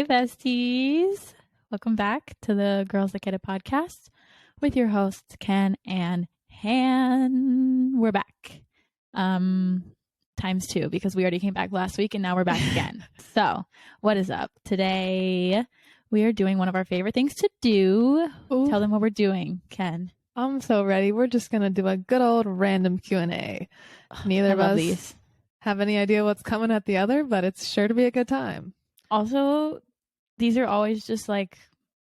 Hey, besties. Welcome back to the Girls That Get It podcast with your hosts, Ken and Han. We're back. Times two, because we already came back last week and now we're back again. So, what is up? Today, we are doing one of our favorite things to do. Ooh. Tell them what we're doing, Ken. I'm so ready. We're just going to do a good old random Q&A. Neither of us have any idea what's coming at the other, but it's sure to be a good time. Also, these are always just like,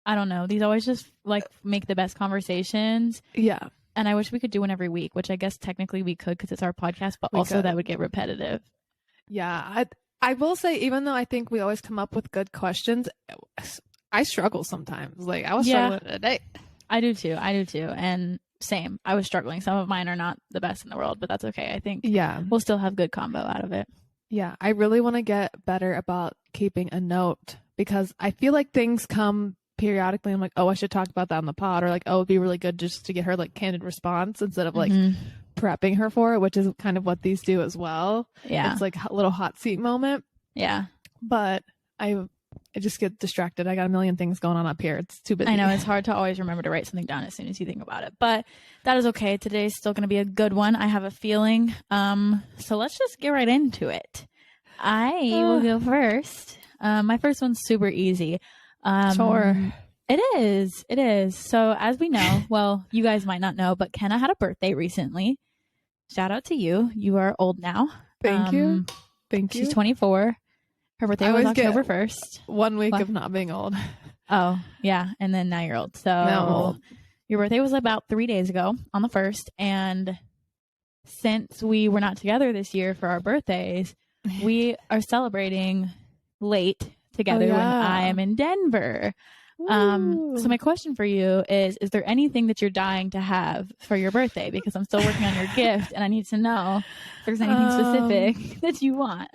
I don't know, these always just like make the best conversations. Yeah. And I wish we could do one every week, which I guess technically we could because it's our podcast, but also that would get repetitive. Yeah. I will say, even though I think we always come up with good questions, I struggle sometimes. Like, I was struggling today. I do too. And same. I was struggling. Some of mine are not the best in the world, but that's okay. I think we'll still have good combo out of it. Yeah. I really want to get better about keeping a note because I feel like things come periodically. I'm like, oh, I should talk about that on the pod, or like, oh, it'd be really good just to get her like candid response instead of like prepping her for it, which is kind of what these do as well. Yeah. It's like a little hot seat moment. Yeah. But I just get distracted. I got a million things going on up here. It's too busy. I know it's hard to always remember to write something down as soon as you think about it, but that is okay. Today's still going to be a good one. I have a feeling. So let's just get right into it. I will go first. My first one's super easy. Sure. It is. So as we know, well, you guys might not know, but Kenna had a birthday recently. Shout out to you. You are old now. Thank you. She's 24. Her birthday was October 1st. 1 week of not being old. Oh, yeah. And then now you're old. So your birthday was about 3 days ago on the 1st. And since we were not together this year for our birthdays, we are celebrating late together when I am in Denver. So my question for you is there anything that you're dying to have for your birthday? Because I'm still working on your gift and I need to know if there's anything specific that you want.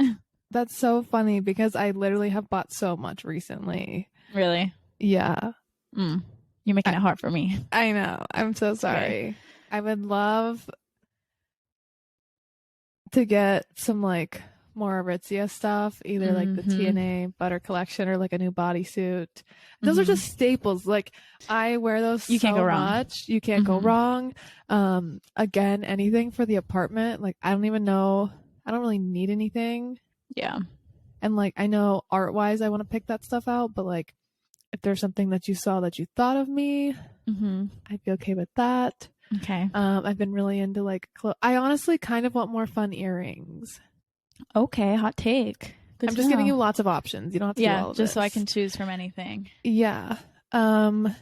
That's so funny because I literally have bought so much recently. Really? Yeah. You're making it hard for me. I know. I'm so sorry. Okay. I would love to get some like more Aritzia stuff, either like the TNA butter collection or like a new bodysuit. Those are just staples. Like I wear those you can't go wrong. Much. You can't go wrong. Again, anything for the apartment. Like I don't even know. I don't really need anything. Yeah. And like I know art wise I want to pick that stuff out, but like if there's something that you saw that you thought of me, I'd be okay with that. Okay. I've been really into like I honestly kind of want more fun earrings. Okay, hot take. Good I'm just giving you lots of options. You don't have to do all of just this. so I can choose from anything. Yeah. I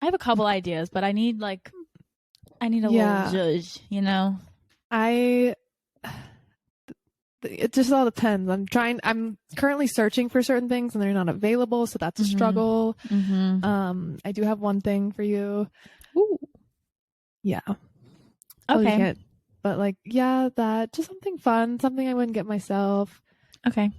have a couple ideas, but I need a little judge, you know? It just all depends. I'm currently searching for certain things and they're not available, so that's a struggle. I do have one thing for you. Ooh. Yeah. Okay. But like, that just something fun, something I wouldn't get myself. Okay.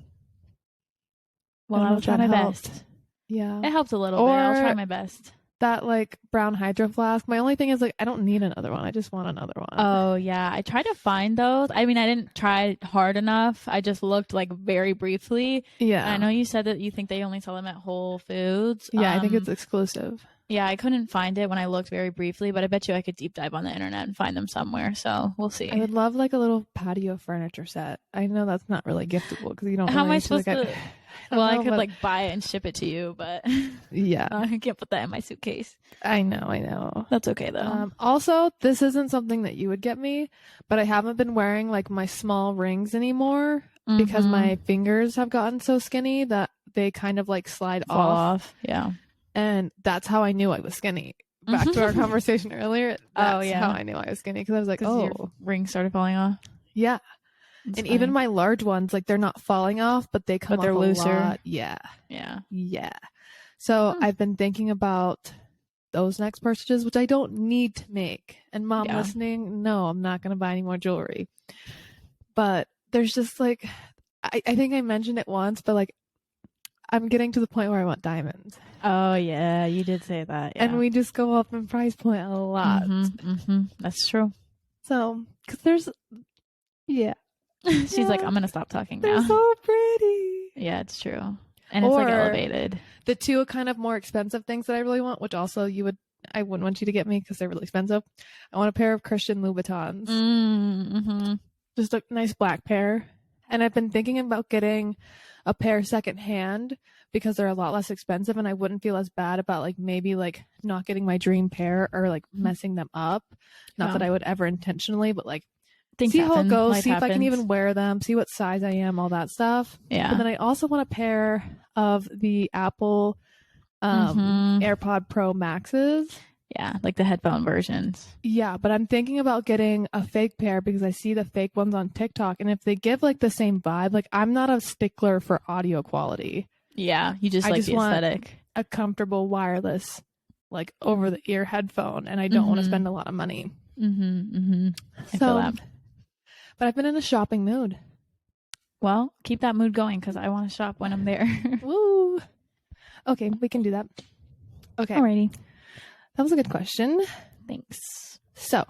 Well, I'll try my best. Yeah. It helps a little bit. I'll try my best. That like brown hydro flask. My only thing is like I don't need another one. I just want another one. Oh yeah. I tried to find those. I mean, I didn't try hard enough. I just looked like very briefly. Yeah. And I know you said that you think they only sell them at Whole Foods. Yeah, I think it's exclusive. Yeah, I couldn't find it when I looked very briefly, but I bet you I could deep dive on the internet and find them somewhere. So we'll see. I would love like a little patio furniture set. I know that's not really giftable because you don't. How am I supposed to? Well, I could but like buy it and ship it to you, but yeah, I can't put that in my suitcase. I know. That's okay though. Also, this isn't something that you would get me, but I haven't been wearing like my small rings anymore because my fingers have gotten so skinny that they kind of like slide off. Yeah. And that's how I knew I was skinny. Back to our conversation earlier. That's how I knew I was skinny because I was like, your rings started falling off. Yeah. That's and funny. Even my large ones, like they're not falling off, but they come off looser. Lot. Yeah. So I've been thinking about those next purchases, which I don't need to make. And mom listening, no, I'm not going to buy any more jewelry. But there's just like, I think I mentioned it once, but like I'm getting to the point where I want diamonds. Oh yeah, you did say that. Yeah. And we just go up in price point a lot. That's true. So, because there's, she's like, I'm gonna stop talking now. They're so pretty. Yeah, it's true. And it's like elevated. The two kind of more expensive things that I really want, which also I wouldn't want you to get me because they're really expensive. I want a pair of Christian Louboutins. Mm-hmm. Just a nice black pair. And I've been thinking about getting a pair secondhand because they're a lot less expensive and I wouldn't feel as bad about like maybe like not getting my dream pair or like messing them up. Not that I would ever intentionally, but like see how it goes, see if I can even wear them, see what size I am, all that stuff. Yeah. But then I also want a pair of the Apple AirPod Pro Maxes. Yeah, like the headphone versions. Yeah, but I'm thinking about getting a fake pair because I see the fake ones on TikTok, and if they give like the same vibe, like I'm not a stickler for audio quality. Yeah, you just like the aesthetic. A comfortable wireless, like over the ear headphone, and I don't want to spend a lot of money. I feel that. But I've been in a shopping mood. Well, keep that mood going because I want to shop when I'm there. Woo! Okay, we can do that. Okay. Alrighty. That was a good question. Thanks. So,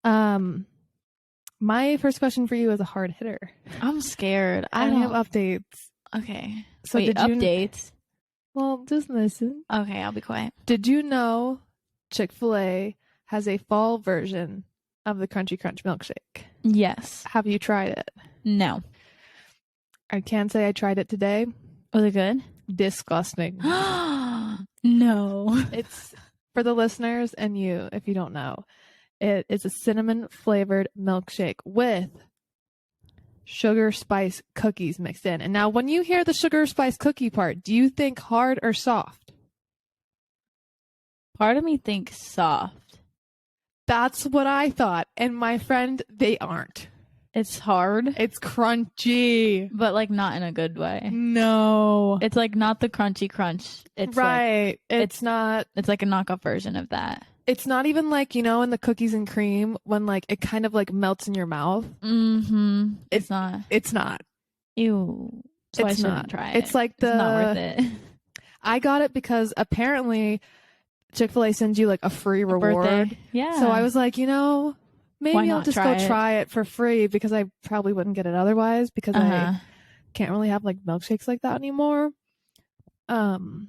my first question for you is a hard hitter. I'm scared. I have updates. Okay. So wait, updates? Well, just listen. Okay, I'll be quiet. Did you know Chick-fil-A has a fall version of the Crunchy Crunch milkshake? Yes. Have you tried it? No. I can say I tried it today. Was it good? Disgusting. No. It's for the listeners and you, if you don't know. It is a cinnamon flavored milkshake with sugar spice cookies mixed in. And now when you hear the sugar spice cookie part, do you think hard or soft? Part of me thinks soft. That's what I thought. And my friend, they aren't. It's hard. It's crunchy. But like not in a good way. No. It's like not the crunchy crunch. It's right. Like, it's not. It's like a knockoff version of that. It's not even like, in the cookies and cream when like it kind of like melts in your mouth. Mm-hmm. It's not. It's not. Ew. So I shouldn't try it. It's like it's not worth it. I got it because apparently Chick-fil-A sends you like a free reward. Birthday. Yeah. So I was like, maybe I'll just go try it for free because I probably wouldn't get it otherwise because I can't really have like milkshakes like that anymore. And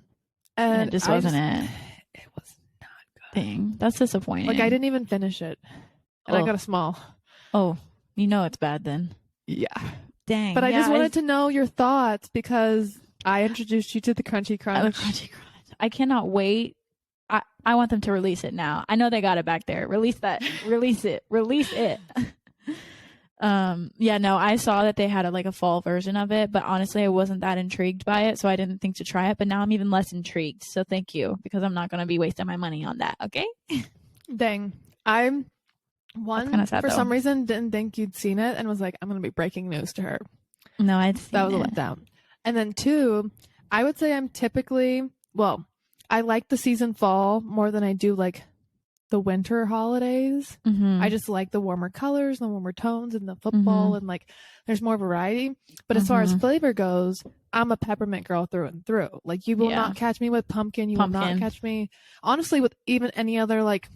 it just wasn't it. It was not good. Dang, that's disappointing. Like I didn't even finish it. And I got a small. Oh, it's bad then. Yeah. Dang. But I just wanted to know your thoughts because I introduced you to the Crunchy Crunch. The Crunchy Crunch. I cannot wait. I want them to release it now. I know they got it back there. Release that. Release it. Release it. Yeah, no, I saw that they had a fall version of it, but honestly, I wasn't that intrigued by it, so I didn't think to try it. But now I'm even less intrigued. So thank you, because I'm not going to be wasting my money on that. Okay. Dang, I'm one sad, for though. some reason didn't think you'd seen it and was like, I'm going to be breaking news to her. No, I'd seen that was a letdown. And then two, I would say I'm typically I like the season fall more than I do like the winter holidays. Mm-hmm. I just like the warmer colors, the warmer tones, and the football, and like there's more variety. But as far as flavor goes, I'm a peppermint girl through and through. Like you will not catch me with pumpkin. You will not catch me, honestly, with even any other like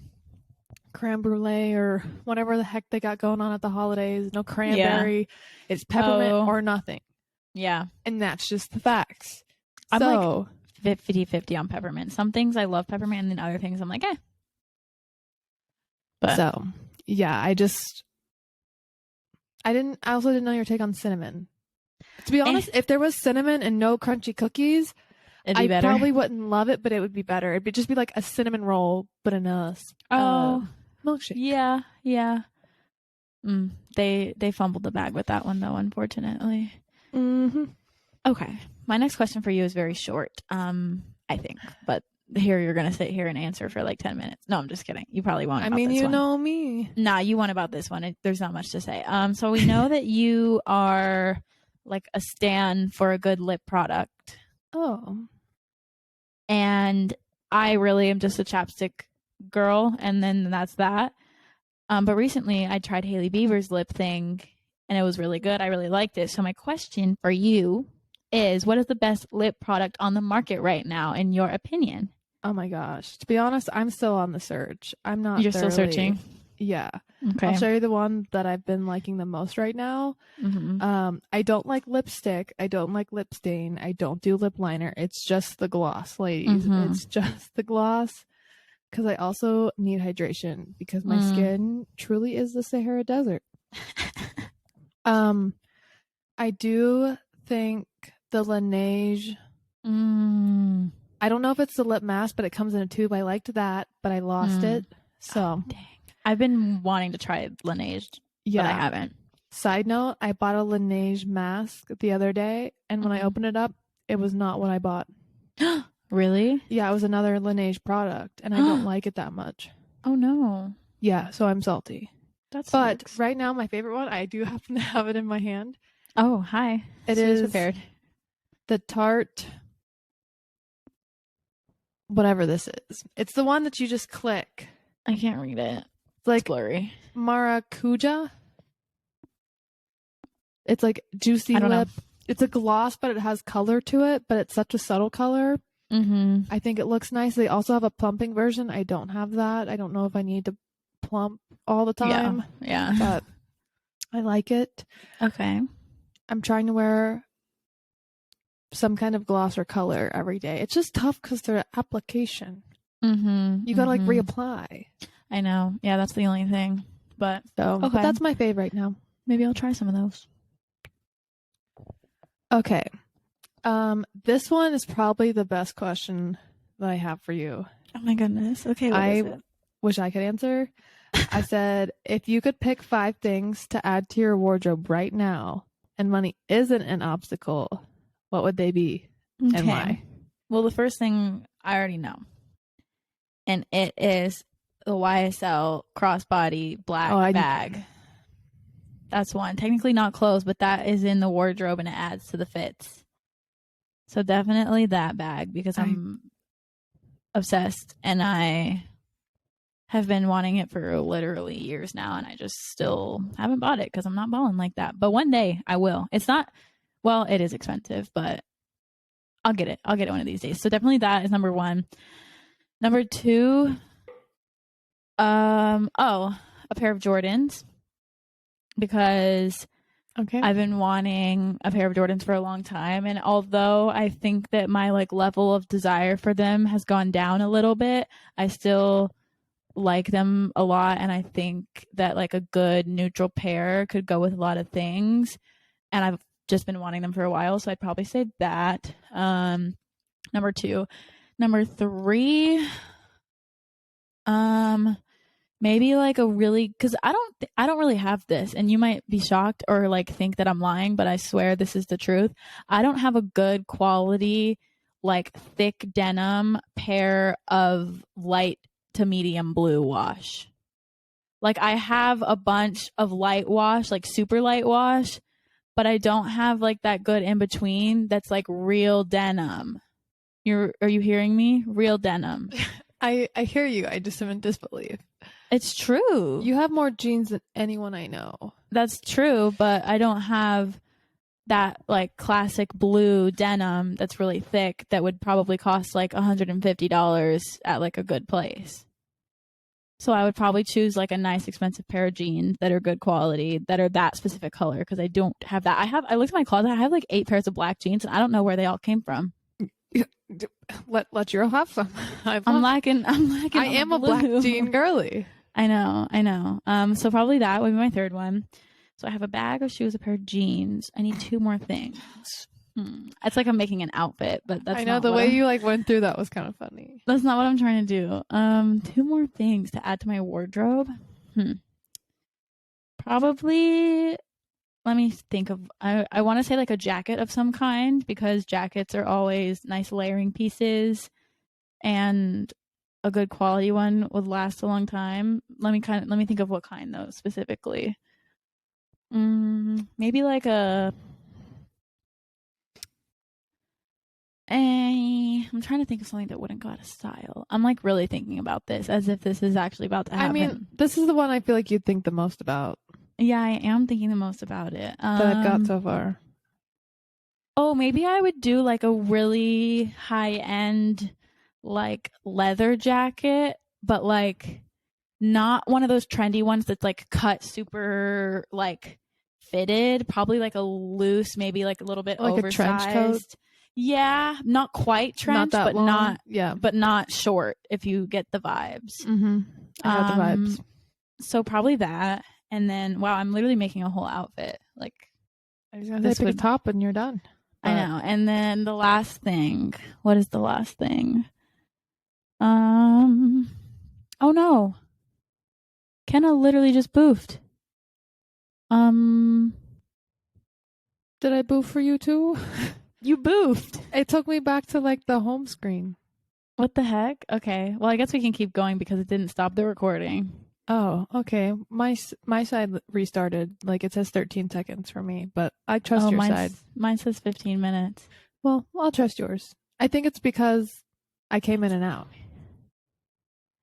creme brulee or whatever the heck they got going on at the holidays. No cranberry. Yeah. It's peppermint or nothing. Yeah. And that's just the facts. I'm like 50-50 on peppermint. Some things I love peppermint, and then other things I'm like, eh. But. So, yeah, I also didn't know your take on cinnamon. To be honest, if there was cinnamon and no crunchy cookies, I probably wouldn't love it, but it would be better. It'd just be like a cinnamon roll, but in a milkshake. Yeah, yeah. They fumbled the bag with that one, though, unfortunately. Mm-hmm. Okay. My next question for you is very short, I think. But here you're going to sit here and answer for like 10 minutes. No, I'm just kidding. You probably won't. I mean, you know me. Nah, you won about this one. There's not much to say. So we know that you are like a stan for a good lip product. Oh. And I really am just a chapstick girl, and then that's that. But recently I tried Hailey Bieber's lip thing, and it was really good. I really liked it. So my question for you is, what is the best lip product on the market right now, in your opinion? Oh my gosh. To be honest, I'm still on the search. I'm not. You're still searching? Yeah. Okay. I'll show you the one that I've been liking the most right now. I don't like lipstick. I don't like lip stain. I don't do lip liner. It's just the gloss, ladies. It's just the gloss. Because I also need hydration because my skin truly is the Sahara Desert. I do think the Laneige. I don't know if it's the lip mask, but it comes in a tube. I liked that, but I lost it. So dang. I've been wanting to try Laneige, but I haven't. Side note, I bought a Laneige mask the other day, and when I opened it up, it was not what I bought. Really? Yeah, it was another Laneige product, and I don't like it that much. Oh, no. Yeah, so I'm salty. But right now, my favorite one, I do happen to have it in my hand. Oh, hi. It She was is prepared. The Tarte, whatever this is. It's the one that you just click. I can't read it. It's like blurry. Maracuja. It's like juicy lip. Know. It's a gloss, but it has color to it, but it's such a subtle color. I think it looks nice. They also have a plumping version. I don't have that. I don't know if I need to plump all the time. Yeah. But I like it. Okay. I'm trying to wear some kind of gloss or color every day. It's just tough because they're application. You gotta like reapply. I know. Yeah, that's the only thing. But but that's my fave right now. Maybe I'll try some of those. Okay. This one is probably the best question that I have for you. Oh my goodness. Okay, I wish I could answer. I said, if you could pick 5 things to add to your wardrobe right now and money isn't an obstacle, what would they be and why? Well, the first thing I already know. And it is the YSL crossbody black bag. That's one. Technically not clothes, but that is in the wardrobe and it adds to the fits. So definitely that bag because I'm obsessed and I have been wanting it for literally years now and I just still haven't bought it because I'm not balling like that. But one day I will. It's not, well, it is expensive, but I'll get it. I'll get it one of these days. So definitely that is number 1. Number 2, a pair of Jordans because I've been wanting a pair of Jordans for a long time. And although I think that my like level of desire for them has gone down a little bit, I still like them a lot. And I think that like a good neutral pair could go with a lot of things. And I've just been wanting them for a while. So I'd probably say that. Number 2. Number 3, maybe like a really, because I don't really have this, and you might be shocked or like think that I'm lying, but I swear this is the truth. I don't have a good quality, like thick denim pair of light to medium blue wash. Like I have a bunch of light wash, like super light wash, but I don't have like that good in between that's like real denim. Are you hearing me? Real denim. I hear you. I just am in disbelief. It's true. You have more jeans than anyone I know. That's true, but I don't have that like classic blue denim that's really thick that would probably cost like $150 at like a good place. So I would probably choose like a nice expensive pair of jeans that are good quality, that are that specific color, because I don't have that. I looked at my closet. I have like 8 pairs of black jeans and I don't know where they all came from. Let you have some. I'm lacking. I am a black jean girly. I know. So probably that would be my 3rd one. So I have a bag of shoes, a pair of jeans. I need 2 more things. It's like I'm making an outfit, but that's. I know the way you like went through that was kind of funny. That's not what I'm trying to do. 2 more things to add to my wardrobe. Probably. Let me think of, I want to say like a jacket of some kind because jackets are always nice layering pieces and a good quality one would last a long time. Let me think of what kind though specifically. Maybe like I'm trying to think of something that wouldn't go out of style. I'm like really thinking about this as if this is actually about to happen. I mean, this is the one I feel like you'd think the most about. Yeah, I am thinking the most about it. That I've got so far. Oh, maybe I would do like a really high-end like leather jacket, but like not one of those trendy ones that's like cut super like fitted, probably like a loose, maybe like a little bit like oversized. A trench coat? Yeah, not quite trench, not that but long. Yeah, but not short. If you get the vibes, I got the vibes. So probably that, and then wow, I'm literally making a whole outfit. Like I was gonna say pick a top and you're done. But... I know. And then the last thing. What is the last thing? Oh no, Kenna literally just boofed. Did I boof for you too? You boofed. It took me back to like the home screen. What the heck? Okay. Well, I guess we can keep going because it didn't stop the recording. Oh, okay. My side restarted. Like it says 13 seconds for me, but I trust your side. Mine says 15 minutes. Well, I'll trust yours. I think it's because I came in and out.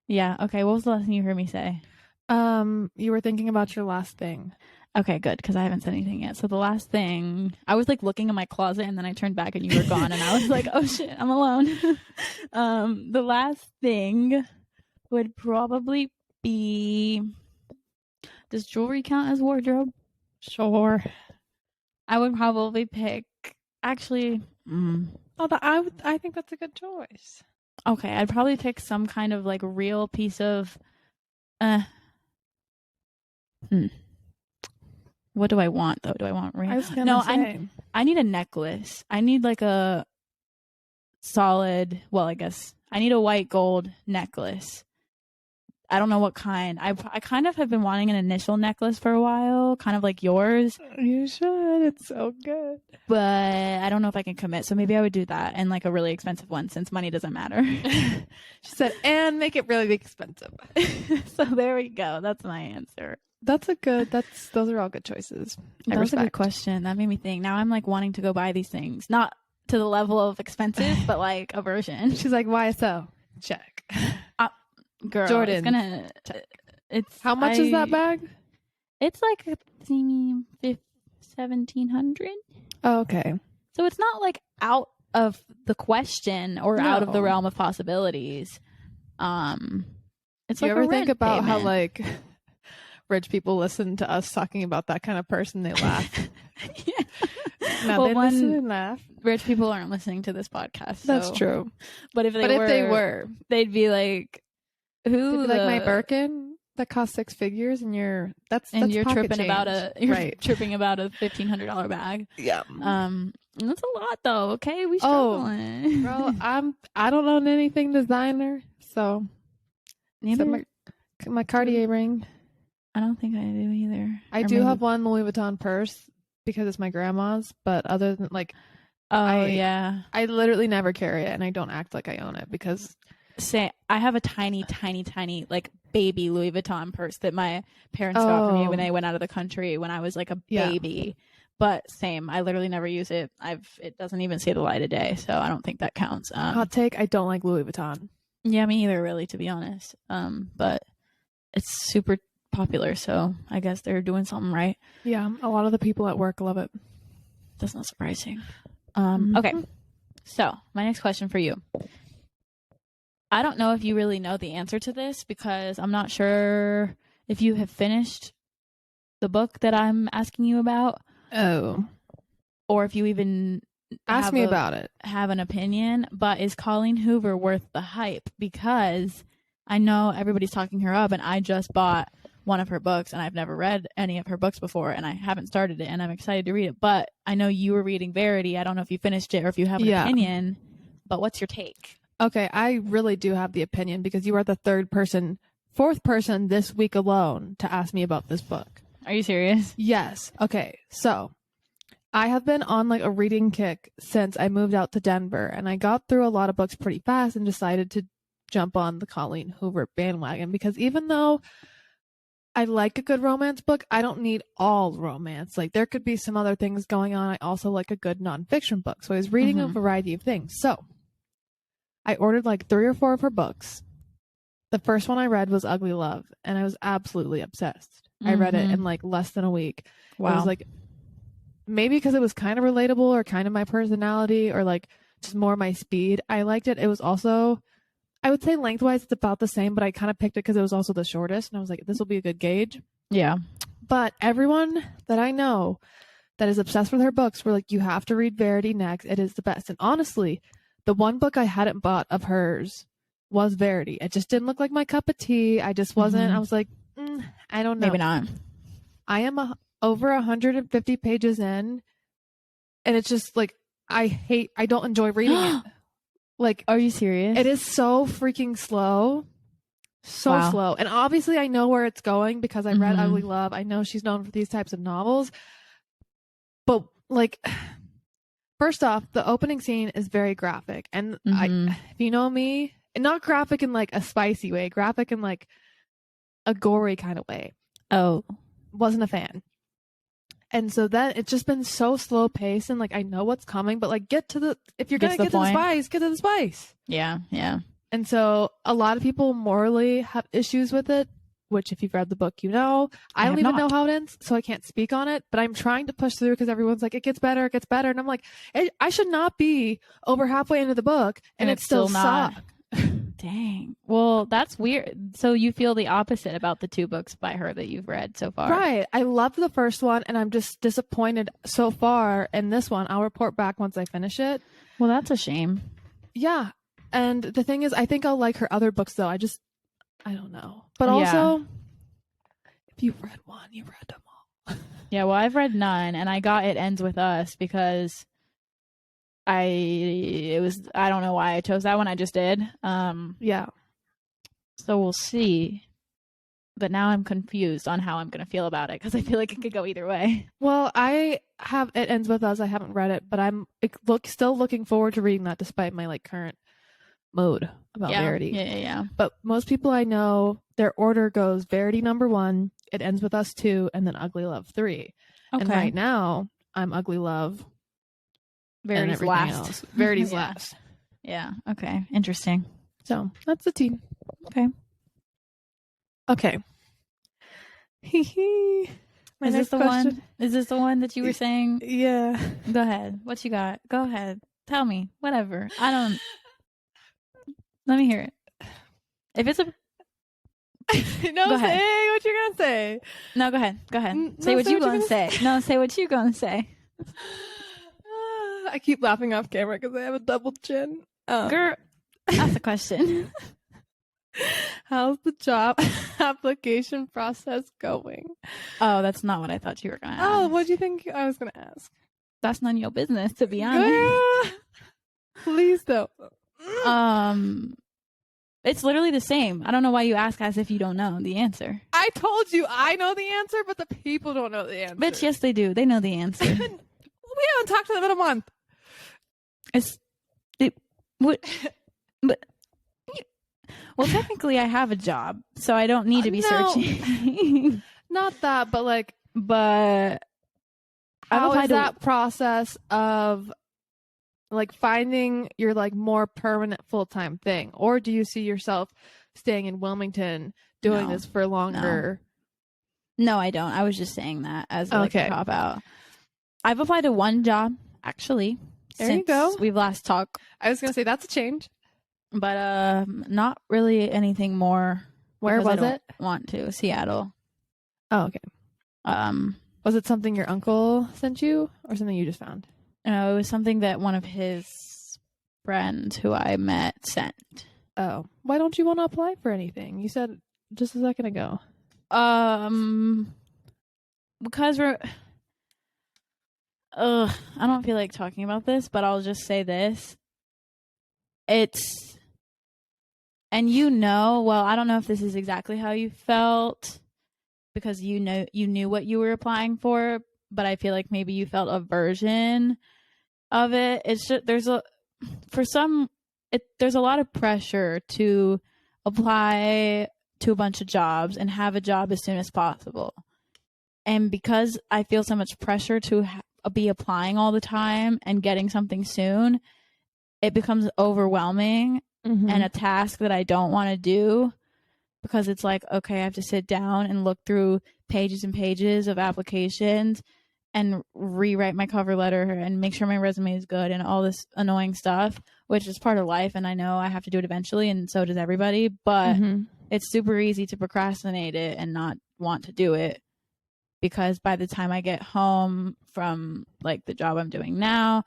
Yeah. Okay. What was the last thing you heard me say? You were thinking about your last thing. Okay, good, because I haven't said anything yet. So the last thing, I was like looking in my closet and then I turned back and you were gone and I was like, oh shit, I'm alone. The last thing would probably be, does jewelry count as wardrobe? Sure. I would probably pick, actually, I think that's a good choice. Okay, I'd probably pick some kind of like real piece of, What do I want though? Do I want real? I need a necklace. I need like a solid. Well, I guess I need a white gold necklace. I don't know what kind. I kind of have been wanting an initial necklace for a while, kind of like yours. You should. It's so good. But I don't know if I can commit. So maybe I would do that and like a really expensive one since money doesn't matter. She said, and make it really expensive. So there we go. That's my answer. Those are all good choices. That was a good question. That made me think. Now I'm like wanting to go buy these things. Not to the level of expensive, but like a version. She's like, YSL. Check. Girl, Jordan. It's how much is that bag? It's like $1,700. Oh, okay. So it's not like out of the question or out of the realm of possibilities. It's you like ever think about how like rich people listen to us talking about that kind of person? They laugh. Yeah. Now they listen and laugh. Rich people aren't listening to this podcast. So. That's true. But if they were, they'd be like, "Who?" Like my Birkin that cost 6 figures, and you're tripping change. about a tripping about a $1,500 bag. Yeah. That's a lot though. Okay, we struggling. Bro, I don't own anything designer, so neither. My Cartier ring. I don't think I do either. I do have one Louis Vuitton purse because it's my grandma's, but other than like, I literally never carry it, and I don't act like I own it because. I have a tiny like baby Louis Vuitton purse that my parents got for me when they went out of the country when I was like a baby. But same, I literally never use it. It doesn't even see the light of day, so I don't think that counts. Hot take: I don't like Louis Vuitton. Yeah, me either, really, to be honest. But it's super popular, so I guess they're doing something right. Yeah, a lot of the people at work love it. That's not surprising. Okay, so my next question for you. I don't know if you really know the answer to this because I'm not sure if you have finished the book that I'm asking you about. Oh. Or if you even ask me about it. Have an opinion. But is Colleen Hoover worth the hype? Because I know everybody's talking her up and I just bought one of her books and I've never read any of her books before and I haven't started it and I'm excited to read it. But I know you were reading Verity. I don't know if you finished it or if you have an opinion. But what's your take? Okay, I really do have the opinion because you are the fourth person this week alone to ask me about this book. Are you serious? Yes. Okay, so I have been on like a reading kick since I moved out to Denver, and I got through a lot of books pretty fast and decided to jump on the Colleen Hoover bandwagon because even though I like a good romance book, I don't need all romance. Like there could be some other things going on. I also like a good nonfiction book. So I was reading a variety of things. So I ordered like 3 or 4 of her books. The first one I read was Ugly Love, and I was absolutely obsessed. I read it in like less than a week. Wow. It was like, maybe because it was kind of relatable or kind of my personality or like just more my speed. I liked it. It was also, I would say lengthwise it's about the same, but I kind of picked it because it was also the shortest, and I was like, this will be a good gauge. Yeah. But everyone that I know that is obsessed with her books were like, you have to read Verity next. It is the best. And honestly, the one book I hadn't bought of hers was Verity. It just didn't look like my cup of tea. I just wasn't. I was like, I don't know. Maybe not. I am over 150 pages in, and it's just like, I don't enjoy reading it. Like, are you serious? It is so freaking slow. So slow. And obviously I know where it's going because I read Ugly Love. I know she's known for these types of novels. But like, first off, the opening scene is very graphic. And if you know me, and not graphic in like a spicy way, graphic in like a gory kind of way. Oh. Wasn't a fan. And so then it's just been so slow paced, and like I know what's coming, but like if you're gonna get to the spice, get to the spice. Yeah, yeah. And so a lot of people morally have issues with it, which if you've read the book, you know. I don't even know how it ends, so I can't speak on it, but I'm trying to push through because everyone's like, it gets better. And I'm like, I should not be over halfway into the book and it still sucks. Dang. Well, that's weird. So you feel the opposite about the 2 books by her that you've read so far. Right. I loved the first one, and I'm just disappointed so far in this one. I'll report back once I finish it. Well, that's a shame. Yeah. And the thing is, I think I'll like her other books, though. I don't know. But also, if you've read one, you've read them all. Yeah, well, I've read none, and I got It Ends With Us because I don't know why I chose that one. I just did. Yeah. So we'll see. But now I'm confused on how I'm going to feel about it because I feel like it could go either way. Well, I have It Ends With Us. I haven't read it, but I'm still looking forward to reading that despite my like current mode about Verity. Yeah. But most people I know, their order goes Verity number 1, It Ends With Us 2, and then Ugly Love 3. Okay. And right now, I'm Ugly Love. Verity's last. Verity's last. Yeah. Okay. Interesting. So that's the tea. Okay. Okay. Is this the one? Is this the one that you were saying? Yeah. Go ahead. What you got? Go ahead. Tell me. Whatever. I don't. Let me hear it. If it's a. No, go ahead. Say what you're gonna say. No, go ahead. Go ahead. Say what you're gonna say. No, say what you're gonna say. I keep laughing off camera because I have a double chin. Girl, ask a question. How's the job application process going? Oh, that's not what I thought you were gonna ask. Oh, what do you think I was gonna ask? That's none of your business, to be honest. Girl, please don't. It's literally the same. I don't know why you ask as if you don't know the answer. I told you I know the answer, but the people don't know the answer. Bitch, yes they do. They know the answer. We haven't talked to them in a month. Well, technically, I have a job, so I don't need to be searching. Not that, but like, how is that process of like finding your like more permanent full-time thing, or do you see yourself staying in Wilmington doing this for longer? No, I don't. I was just saying that as like a cop out. I've applied to one job actually. There you go. We've last talked. I was gonna say that's a change, but not really anything more. Where was it? Want to Seattle? Oh, okay. Was it something your uncle sent you, or something you just found? No, it was something that one of his friends who I met sent. Oh, why don't you want to apply for anything? You said just a second ago. Because I don't feel like talking about this, but I'll just say this. Well, I don't know if this is exactly how you felt because you knew what you were applying for, but I feel like maybe you felt a version of it. It's just there's a lot of pressure to apply to a bunch of jobs and have a job as soon as possible. And because I feel so much pressure to be applying all the time and getting something soon, it becomes overwhelming and a task that I don't want to do because it's like, okay, I have to sit down and look through pages and pages of applications and rewrite my cover letter and make sure my resume is good and all this annoying stuff which is part of life. And I know I have to do it eventually. And so does everybody. But it's super easy to procrastinate it and not want to do it, because by the time I get home from like the job I'm doing now,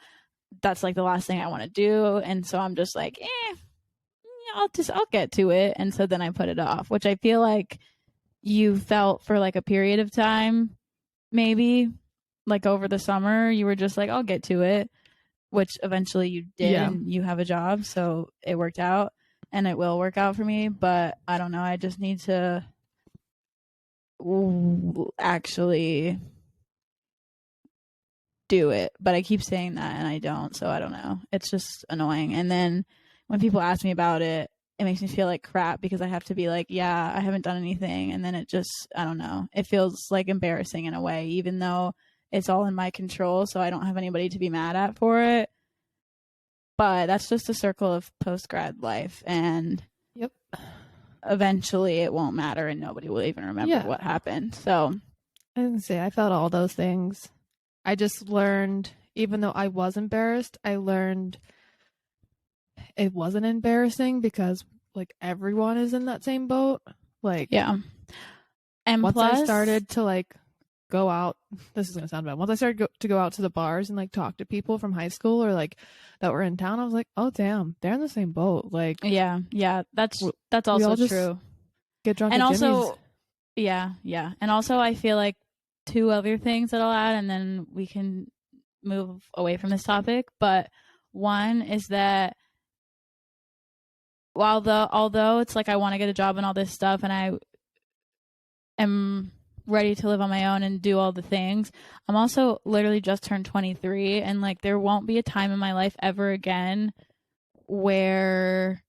that's like the last thing I want to do. And so I'm just like, I'll get to it. And so then I put it off, which I feel like you felt for like a period of time, maybe like over the summer, you were just like, I'll get to it, which eventually you did. Yeah. And you have a job, so it worked out, and it will work out for me. But I don't know, I just need to actually do it. But I keep saying that and I don't, so I don't know, it's just annoying. And then when people ask me about it, it makes me feel like crap, because I have to be like, yeah, I haven't done anything. And then it just, I don't know, it feels like embarrassing in a way, even though it's all in my control, so I don't have anybody to be mad at for it. But that's just a circle of post-grad life, and eventually it won't matter and nobody will even remember what happened. So I didn't say I felt all those things. I just learned, even though I was embarrassed, I learned it wasn't embarrassing, because like everyone is in that same boat. Like, and once plus, I started to like go out, this is gonna sound bad, once I started to go out to the bars and like talk to people from high school or like that were in town, I was like, oh damn, they're in the same boat. Like, that's also true. Get drunk and at also Jimmy's. And also I feel like two other things that I'll add, and then we can move away from this topic. But one is that although it's like I want to get a job and all this stuff, and I am ready to live on my own and do all the things, I'm also literally just turned 23, and like there won't be a time in my life ever again where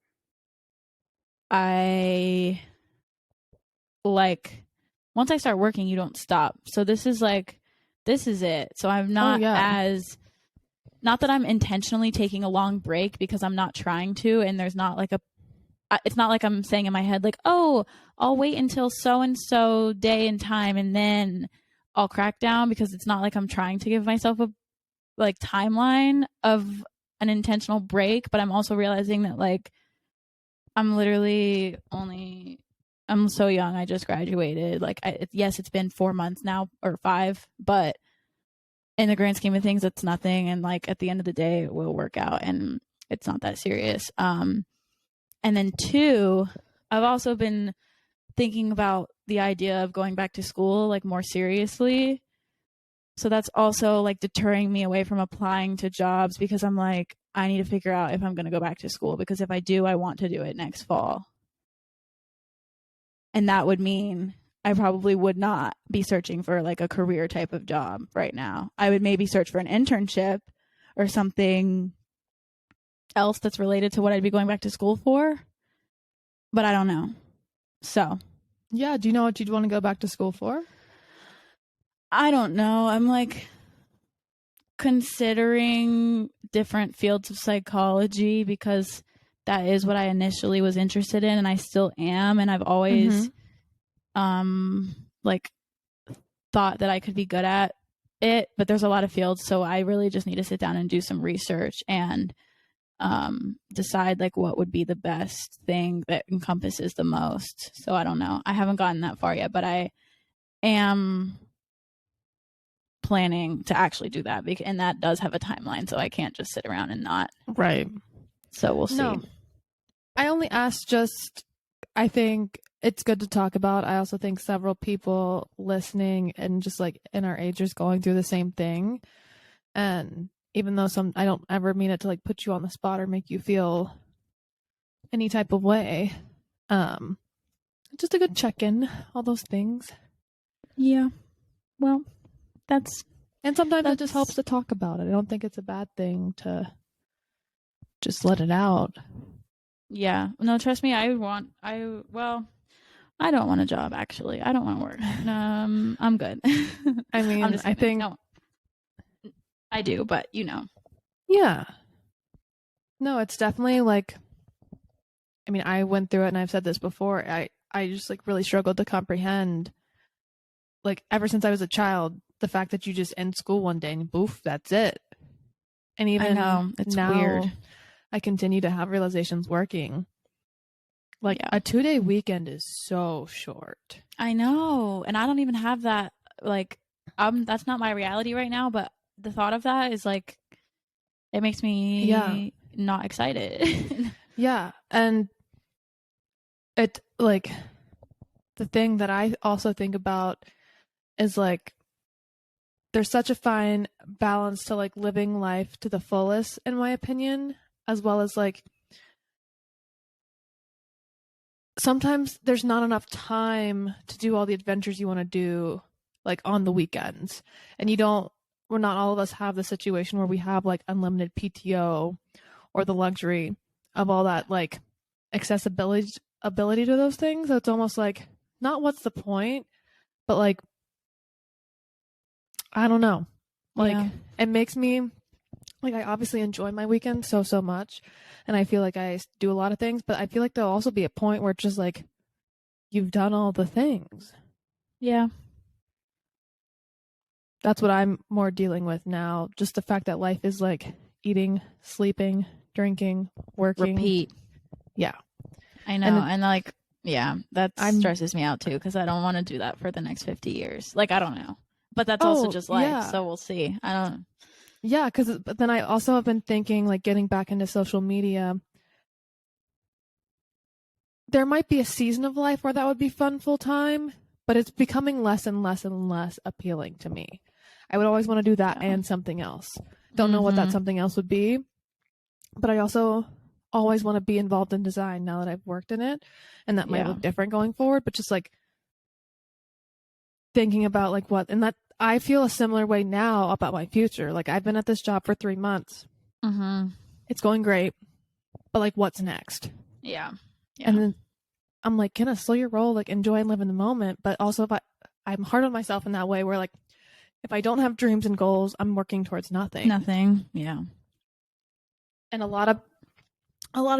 I, like, once I start working, you don't stop. So this is it. So I'm not not that I'm intentionally taking a long break, because I'm not trying to, and there's not like it's not like I'm saying in my head, like, oh, I'll wait until so-and-so day and time and then I'll crack down, because it's not like I'm trying to give myself a like timeline of an intentional break. But I'm also realizing that like I'm so young. I just graduated. Like, yes, it's been 4 months now, or 5, but in the grand scheme of things, it's nothing. And like at the end of the day, it will work out, and it's not that serious. And then 2, I've also been thinking about the idea of going back to school like more seriously. So that's also like deterring me away from applying to jobs, because I'm like, I need to figure out if I'm going to go back to school, because if I do, I want to do it next fall. And that would mean I probably would not be searching for like a career type of job right now. I would maybe search for an internship or something else that's related to what I'd be going back to school for, but I don't know. So do you know what you'd want to go back to school for? I don't know. I'm like considering different fields of psychology, because that is what I initially was interested in, and I still am, and I've always like thought that I could be good at it. But there's a lot of fields, so I really just need to sit down and do some research and decide like what would be the best thing that encompasses the most. So I don't know. I haven't gotten that far yet, but I am planning to actually do that, and that does have a timeline, so I can't just sit around and not. Right. So we'll see. No. I only asked I think it's good to talk about. I also think several people listening and just like in our age is going through the same thing. And even though I don't ever mean it to like put you on the spot or make you feel any type of way. Just a good check-in, all those things. Yeah. Well, and sometimes it just helps to talk about it. I don't think it's a bad thing to just let it out. Yeah. No, trust me, I don't want a job, actually. I don't want to work. I'm good. I mean, I think I do, but you know. Yeah. No, it's definitely like, I mean, I went through it and I've said this before. I just like really struggled to comprehend, like ever since I was a child, the fact that you just end school one day and boof, that's it. And even I know, it's now, weird. I continue to have realizations working. Like a 2-day weekend is so short. I know. And I don't even have that. Like, that's not my reality right now. But the thought of that is like, it makes me not excited. Yeah. And it like the thing that I also think about is like, there's such a fine balance to like living life to the fullest, in my opinion, as well as like sometimes there's not enough time to do all the adventures you want to do like on the weekends. And we're not all of us have the situation where we have like unlimited PTO or the luxury of all that like accessibility ability to those things. So it's almost like not what's the point, but like I don't know. Like it makes me like I obviously enjoy my weekend so much, and I feel like I do a lot of things, but I feel like there'll also be a point where it's just like you've done all the things. Yeah. That's what I'm more dealing with now. Just the fact that life is like eating, sleeping, drinking, working. Repeat. Yeah. I know. And like, yeah, that stresses me out too, because I don't want to do that for the next 50 years. Like, I don't know. But that's also just life. So we'll see. I don't. Yeah, but then I also have been thinking like getting back into social media. There might be a season of life where that would be fun full time, but it's becoming less and less and less appealing to me. I would always want to do that and something else. Don't know what that something else would be, but I also always want to be involved in design now that I've worked in it, and that might look different going forward, but just like thinking about like what, and that I feel a similar way now about my future. Like I've been at this job for 3 months. It's going great, but like what's next? Yeah. And then I'm like, can I slow your roll, like enjoy and live in the moment? But also if I'm hard on myself in that way where like, if I don't have dreams and goals, I'm working towards nothing. Yeah. And a lot of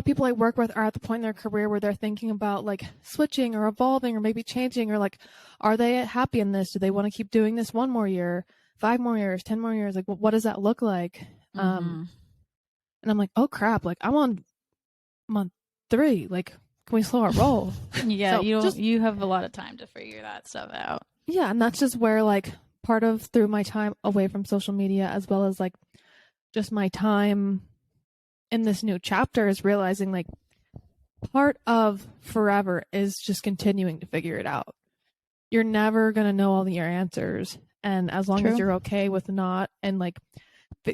people I work with are at the point in their career where they're thinking about like switching or evolving or maybe changing, or like, are they happy in this? Do they want to keep doing this 1 more year, 5 more years, 10 more years? Like, what does that look like? And I'm like, oh crap, like I'm on month 3. Like, can we slow our roll? Yeah, so you have a lot of time to figure that stuff out. Yeah, and that's just where like part of through my time away from social media, as well as like just my time in this new chapter, is realizing like part of forever is just continuing to figure it out. You're never going to know all your answers. And as long as you're okay with not, and like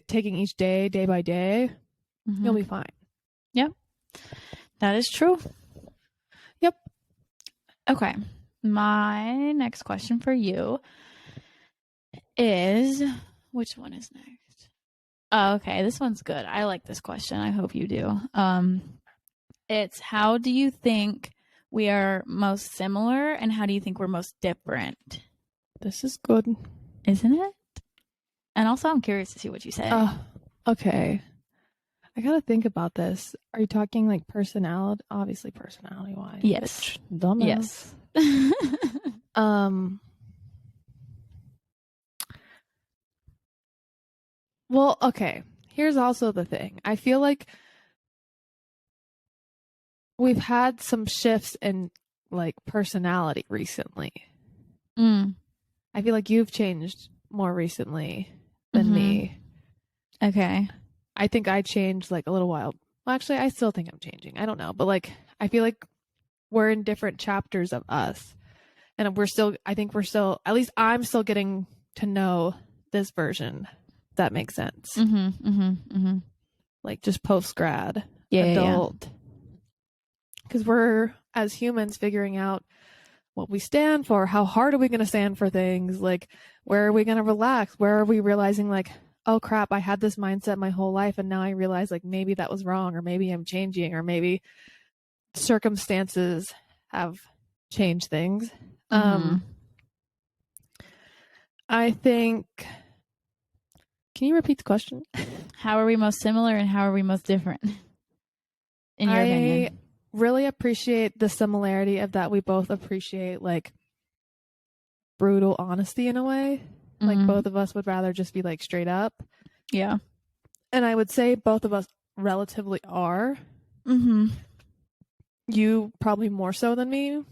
taking each day by day, you'll be fine. Yep. That is true. Yep. Okay. My next question for you is, which one is next? Oh, okay. This one's good. I like this question. I hope you do. It's, how do you think we are most similar, and how do you think we're most different? This is good. Isn't it? And also, I'm curious to see what you say. Okay. I gotta think about this. Are you talking like personality? Obviously, personality-wise. Yes. Dumbass. Yes. Well, okay. Here's also the thing. I feel like we've had some shifts in like personality recently. I feel like you've changed more recently than me. Okay. I think I changed like a little while. Well, actually, I still think I'm changing. I don't know. But like, I feel like we're in different chapters of us. And at least I'm still getting to know this version. If that makes sense. Like just post-grad, adult. Because we're, as humans, figuring out what we stand for. How hard are we going to stand for things? Like, where are we going to relax? Where are we realizing like, oh crap, I had this mindset my whole life, and now I realize like maybe that was wrong, or maybe I'm changing, or maybe circumstances have changed things. I think, can you repeat the question? How are we most similar, and how are we most different? In your opinion? Really appreciate the similarity of that. We both appreciate like brutal honesty in a way. Like both of us would rather just be like straight up. Yeah. And I would say both of us relatively are. Mm-hmm. You probably more so than me.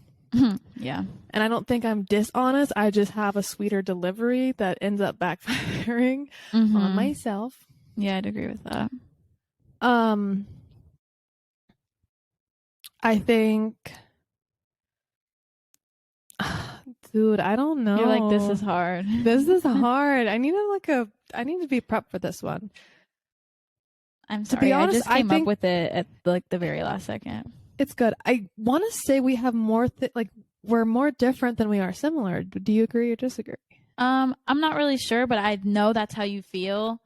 Yeah. And I don't think I'm dishonest. I just have a sweeter delivery that ends up backfiring on myself. Yeah, I'd agree with that. I think, dude, I don't know. You're like, this is hard. This is hard. I need to be prepped for this one. I'm sorry. To be honest, I just came up with it at like the very last second. It's good. I want to say we have more we're more different than we are similar. Do you agree or disagree? I'm not really sure, but I know that's how you feel.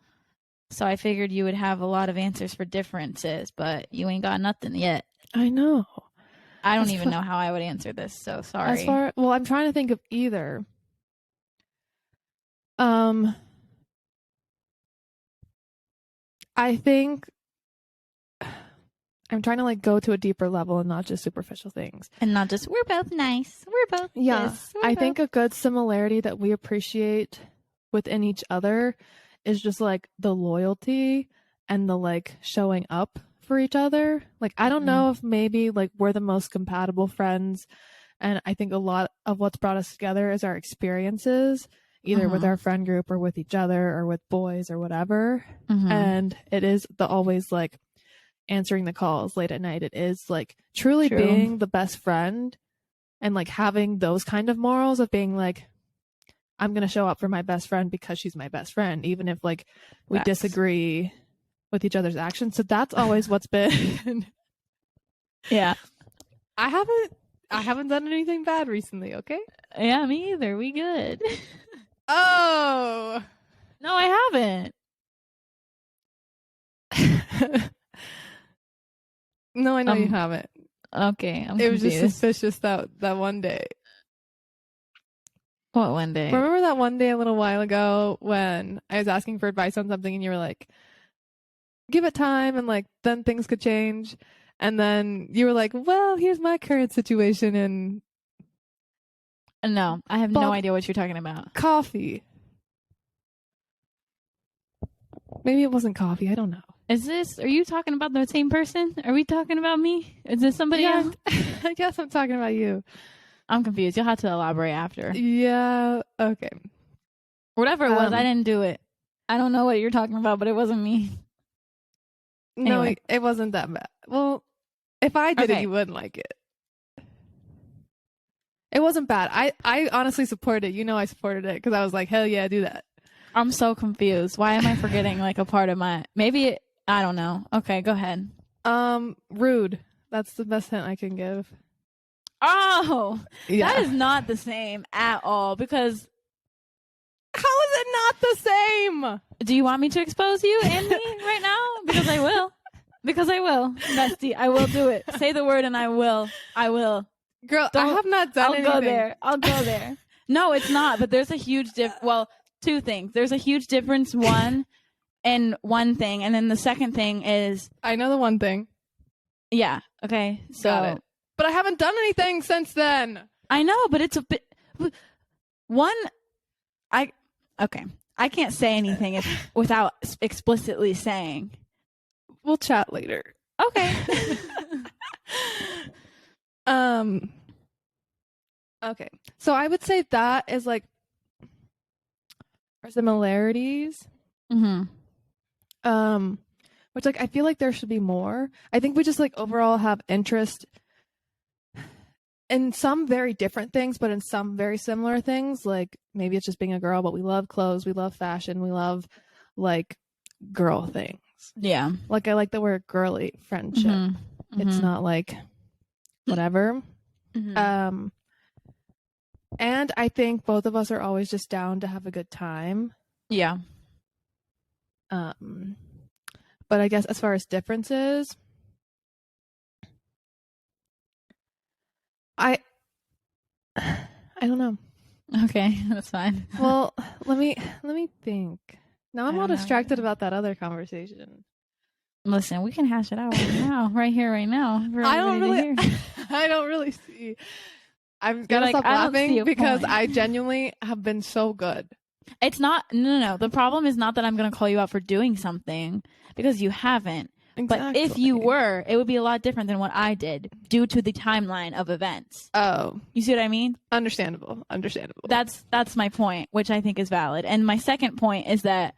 So I figured you would have a lot of answers for differences, but you ain't got nothing yet. I know. I don't even know how I would answer this, so sorry. Well, I'm trying to think of either. I think I'm trying to like go to a deeper level and not just superficial things. And not just, we're both nice. We're both this. I think a good similarity that we appreciate within each other is just like the loyalty and the like showing up for each other. Like, I don't know if maybe like we're the most compatible friends. And I think a lot of what's brought us together is our experiences, either with our friend group or with each other or with boys or whatever. And it is the always like answering the calls late at night. It is like truly being the best friend and like having those kind of morals of being like, I'm going to show up for my best friend because she's my best friend, even if like we disagree with each other's actions. So that's always what's been. Yeah. I haven't done anything bad recently. Okay. Yeah, me either. We good. Oh no, I haven't. No, I know you haven't. Okay, I'm confused. It was just suspicious that one day. What one day? Remember that one day a little while ago when I was asking for advice on something and you were like, give it time and like then things could change. And then you were like, well, here's my current situation and no, I have no idea what you're talking about. Coffee. Maybe it wasn't coffee. I don't know. Are you talking about the same person? Are we talking about me? Is this somebody else? I guess I'm talking about you. I'm confused. You'll have to elaborate after. Yeah. Okay. Whatever it was, I didn't do it. I don't know what you're talking about, but it wasn't me. No, it wasn't that bad. Well, if I did it, you wouldn't like it. It wasn't bad. I honestly supported it. You know I supported it because I was like, hell yeah, do that. I'm so confused. Why am I forgetting like a part of my... Maybe... I don't know. Okay, go ahead. Rude. That's the best hint I can give. Oh, yeah. That is not the same at all because... How is it not the same? Do you want me to expose you and me right now? Because I will. Because I will. Bestie, I will do it. Say the word and I will. I will. Girl, I have not done anything. I'll go there. No, it's not. But there's a huge well, two things. There's a huge difference. One thing, and then the second thing is I know the one thing. Yeah. Okay. So, got it. But I haven't done anything since then. I know, but it's a bit. Okay. I can't say anything without explicitly saying. We'll chat later. Okay. Okay. So I would say that is like our similarities. Which like I feel like there should be more. I think we just like overall have interest in some very different things, but in some very similar things. Like maybe it's just being a girl, but we love clothes, we love fashion, we love like girl things. Yeah. Like I like the word girly friendship. It's not like whatever. And I think both of us are always just down to have a good time. Yeah. But I guess as far as differences, I don't know. Okay, that's fine. Well, let me think. Now I'm all distracted about that other conversation. Listen, we can hash it out right now, right here, right now. I don't really see. I'm gonna stop laughing because I genuinely have been so good. It's not. No. The problem is not that I'm gonna call you out for doing something because you haven't. But if you were, it would be a lot different than what I did due to the timeline of events. Oh. You see what I mean? Understandable. That's my point, which I think is valid. And my second point is that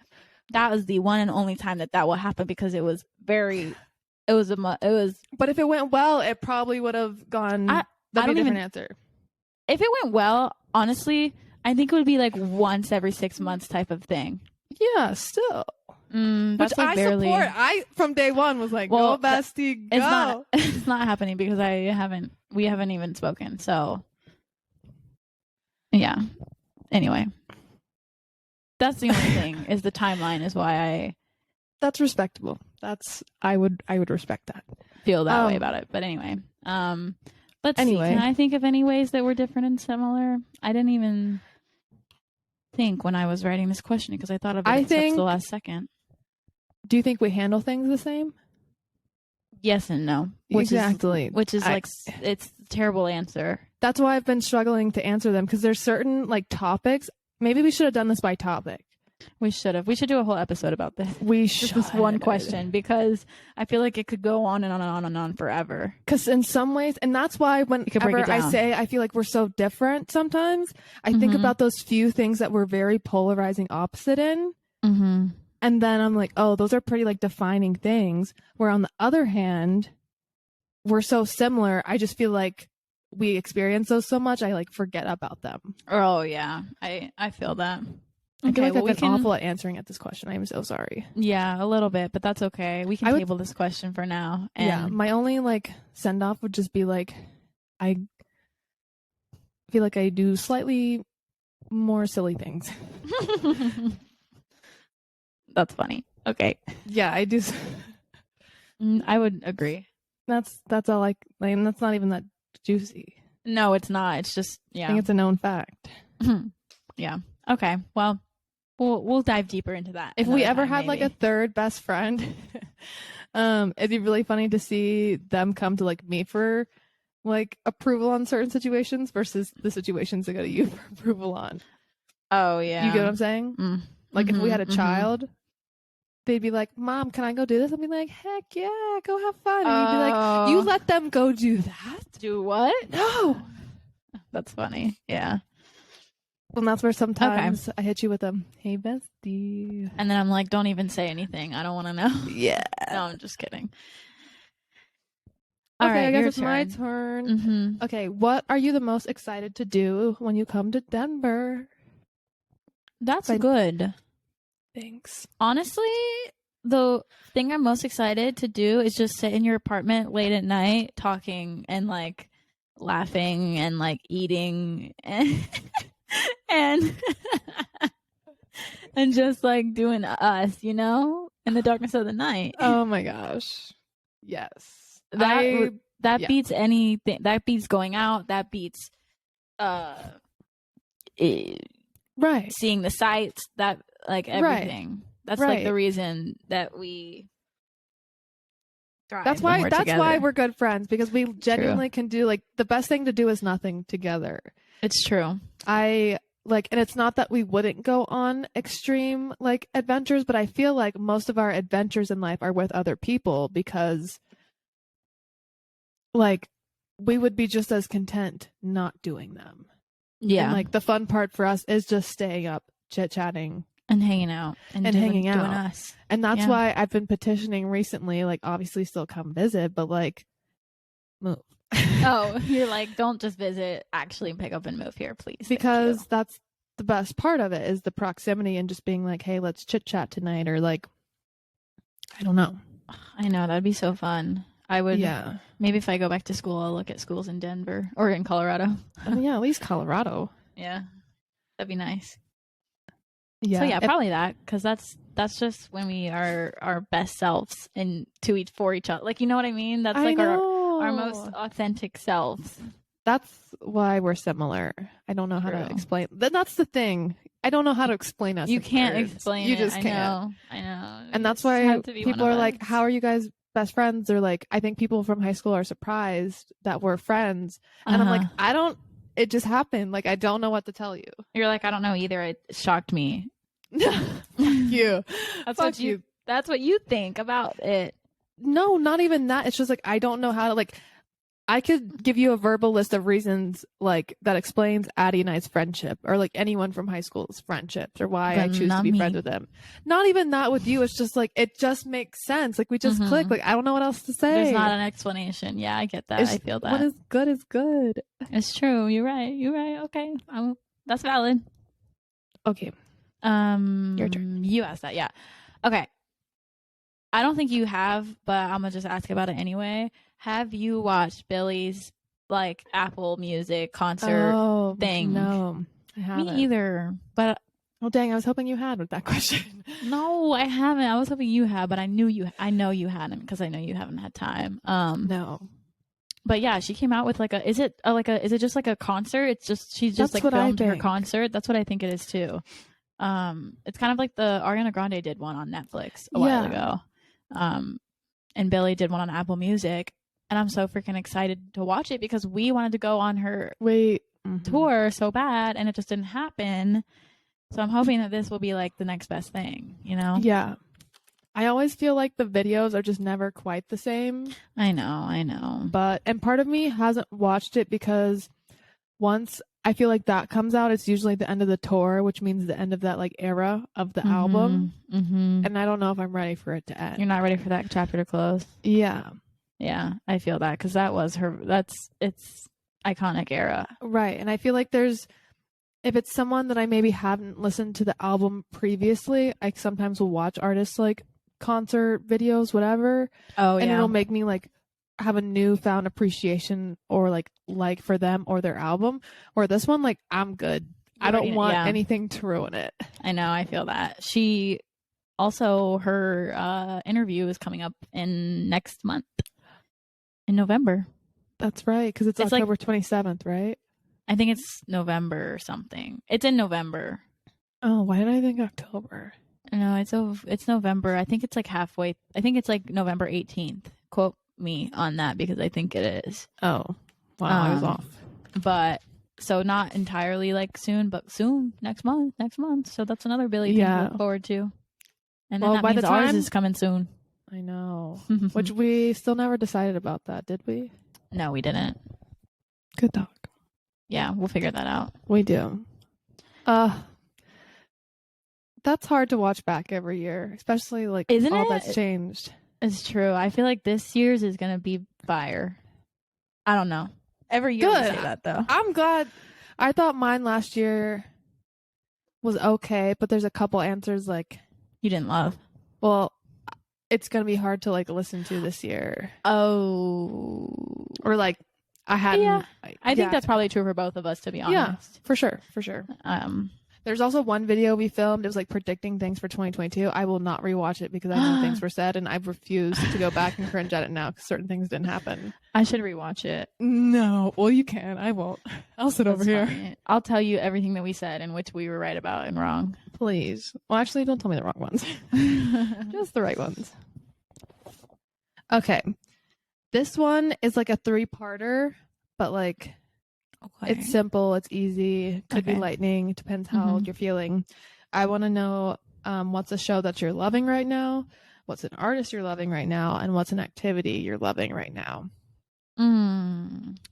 was the one and only time that will happen, because it was very, it was. But if it went well, it probably would have gone. That'd be a different answer. If it went well, honestly, I think it would be like once every 6 months type of thing. Yeah, still. Which I support. I from day one was like, go bestie, go. It's not happening because we haven't even spoken. So yeah. Anyway, that's the only thing is the timeline is why that's respectable. I would respect that. Feel that way about it. But anyway, let's see. Can I think of any ways that we're different and similar? I didn't even think when I was writing this question because I thought of it until the last second. Do you think we handle things the same? Yes and no. Which is like, it's a terrible answer. That's why I've been struggling to answer them, because there's certain like topics. Maybe we should have done this by topic. We should have. We should do a whole episode about this. Just this one question, because I feel like it could go on and on and on and on forever. Because in some ways, and that's why whenever I say I feel like we're so different sometimes, I think about those few things that we're very polarizing opposite in. Mm-hmm. And then I'm like, oh, those are pretty like defining things. Where on the other hand, we're so similar. I just feel like we experience those so much, I like forget about them. Oh yeah, I feel that. I feel like I've been awful at answering at this question. I'm so sorry. Yeah, a little bit, but that's okay. We can table this question for now. And yeah, my only like send off would just be like, I feel like I do slightly more silly things. That's funny. Okay. Yeah, I do. I would agree. That's all like that's not even that juicy. No, it's not. It's just, yeah. I think it's a known fact. Yeah. Okay. Well, we'll dive deeper into that. If we ever had like a third best friend, it'd be really funny to see them come to like me for like approval on certain situations versus the situations they go to you for approval on. Oh yeah. You get what I'm saying? Like if we had a child, they'd be like, Mom, can I go do this? I'd be like, heck yeah, go have fun. And you'd be like, you let them go do that? Do what? No. That's funny. Yeah. And that's where sometimes I hit you with a, hey, bestie. And then I'm like, don't even say anything. I don't want to know. Yeah. No, I'm just kidding. All right, I guess it's my turn. Okay, what are you the most excited to do when you come to Denver? That's good. Thanks. Honestly, the thing I'm most excited to do is just sit in your apartment late at night talking and like laughing and like eating and and just like doing us, you know, in the darkness of the night. Oh my gosh. Yes. That beats anything. That beats going out. That beats seeing the sights. That like everything. Right. That's like the reason that we thrive. That's why we're good friends, because we genuinely can do like the best thing to do is nothing together. It's true. And it's not that we wouldn't go on extreme like adventures, but I feel like most of our adventures in life are with other people, because like we would be just as content not doing them. Yeah. And like the fun part for us is just staying up, chit-chatting. And hanging out. And hanging out. Doing us. And that's why I've been petitioning recently, like obviously still come visit, but like move. Oh, you're like, don't just visit, actually pick up and move here, please. Because that's the best part of it, is the proximity and just being like, hey, let's chit chat tonight, or like, I don't know. I know, that'd be so fun. I would, maybe if I go back to school, I'll look at schools in Denver or in Colorado. Oh yeah, at least Colorado. Yeah, that'd be nice. Yeah. So yeah, probably that, because that's just when we are our best selves and for each other. Like, you know what I mean? That's like our most authentic selves. That's why we're similar. I don't know how to explain. That's the thing. I don't know how to explain us. You can't explain it. You just can't. I know. And that's why people are like, how are you guys best friends? Or like, I think people from high school are surprised that we're friends. And I'm like, it just happened. Like, I don't know what to tell you. You're like, I don't know either. It shocked me. You. That's what you think about it. No, not even that. It's just like I don't know how to like. I could give you a verbal list of reasons like that explains Addie and I's friendship, or like anyone from high school's friendships, or why I choose to be friends with them. Not even that with you. It's just like it just makes sense. Like we just click. Like I don't know what else to say. There's not an explanation. Yeah, I get that. I feel that. What is good is good. It's true. You're right. Okay, that's valid. Okay. Your turn. You asked that. Yeah. Okay. I don't think you have, but I'm gonna just ask about it anyway. Have you watched Billie's like Apple Music concert thing? No, I haven't. Me either. But dang, I was hoping you had with that question. No, I haven't. I was hoping you had, but I know you hadn't because I know you haven't had time. No. But yeah, she came out with like is it just like a concert? It's just she's just like filmed her concert. That's what I think it is too. It's kind of like the Ariana Grande did one on Netflix a while ago. And Billie did one on Apple Music, and I'm so freaking excited to watch it because we wanted to go on her tour so bad, and it just didn't happen. So I'm hoping that this will be like the next best thing, you know? Yeah. I always feel like the videos are just never quite the same. I know. And part of me hasn't watched it because once I feel like that comes out, it's usually the end of the tour, which means the end of that like era of the album. And I don't know if I'm ready for it to end. You're not ready for that chapter to close? Yeah, I feel that because that was it's iconic era, right? And I feel like if it's someone that I maybe haven't listened to the album previously, I sometimes will watch artists like concert videos, whatever. And it'll make me like have a newfound appreciation or like for them or their album. Or this one, like I'm good. I don't want anything to ruin it. I know. I feel that. She also her interview is coming up in next month in November. That's right, because it's October 27th, right? I think it's November or something. It's in November. Oh, why did I think October? No, it's November. I think it's like halfway. I think it's like November 18th. Quote me on that because I think it is. Oh, wow, I was off. But so not entirely like soon, but soon next month. So that's another Billie thing to look forward to. And then that means ours is coming soon. I know. Which we still never decided about that, did we? No, we didn't. Good talk. Yeah, we'll figure that out. We do. That's hard to watch back every year, especially like that's changed. It's true. I feel like this year's is gonna be fire. I don't know. Every year we say that though. I'm glad. I thought mine last year was okay, but there's a couple answers like you didn't love. Well, it's gonna be hard to like listen to this year. Oh, or like I hadn't. Yeah, I think that's probably true for both of us, to be honest. Yeah, for sure. There's also one video we filmed. It was like predicting things for 2022. I will not rewatch it because I know things were said, and I've refused to go back and cringe at it now because certain things didn't happen. I should rewatch it. No, well you can. I won't. I'll sit over here. I'll tell you everything that we said and which we were right about and wrong. Please. Well, actually, don't tell me the wrong ones. Just the right ones. Okay. This one is like a 3-parter, but like it's simple, it's easy, could be lightning, depends how you're feeling. I want to know what's a show that you're loving right now, what's an artist you're loving right now, and what's an activity you're loving right now.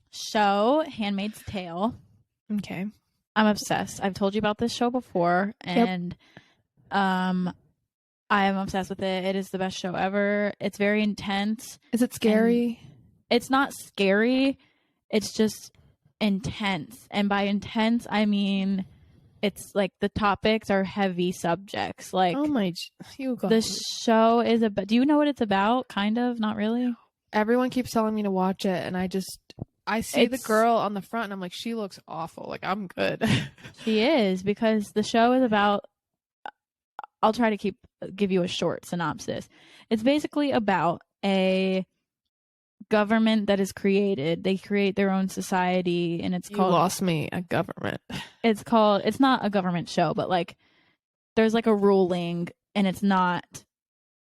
Show, Handmaid's Tale. Okay. I'm obsessed. I've told you about this show before, and I am obsessed with it. It is the best show ever. It's very intense. Is it scary? It's not scary. It's just intense. And by intense, I mean it's like the topics are heavy subjects. Like, oh my, the show is about. Do you know what it's about? Kind of, not really. Everyone keeps telling me to watch it, and I see the girl on the front, and I'm like, she looks awful. Like, I'm good. She is, because the show is about. I'll try to give you a short synopsis. It's basically about a government that is created. They create their own society, and it's called. You lost me. A government. It's not a government show, but like there's like a ruling, and it's not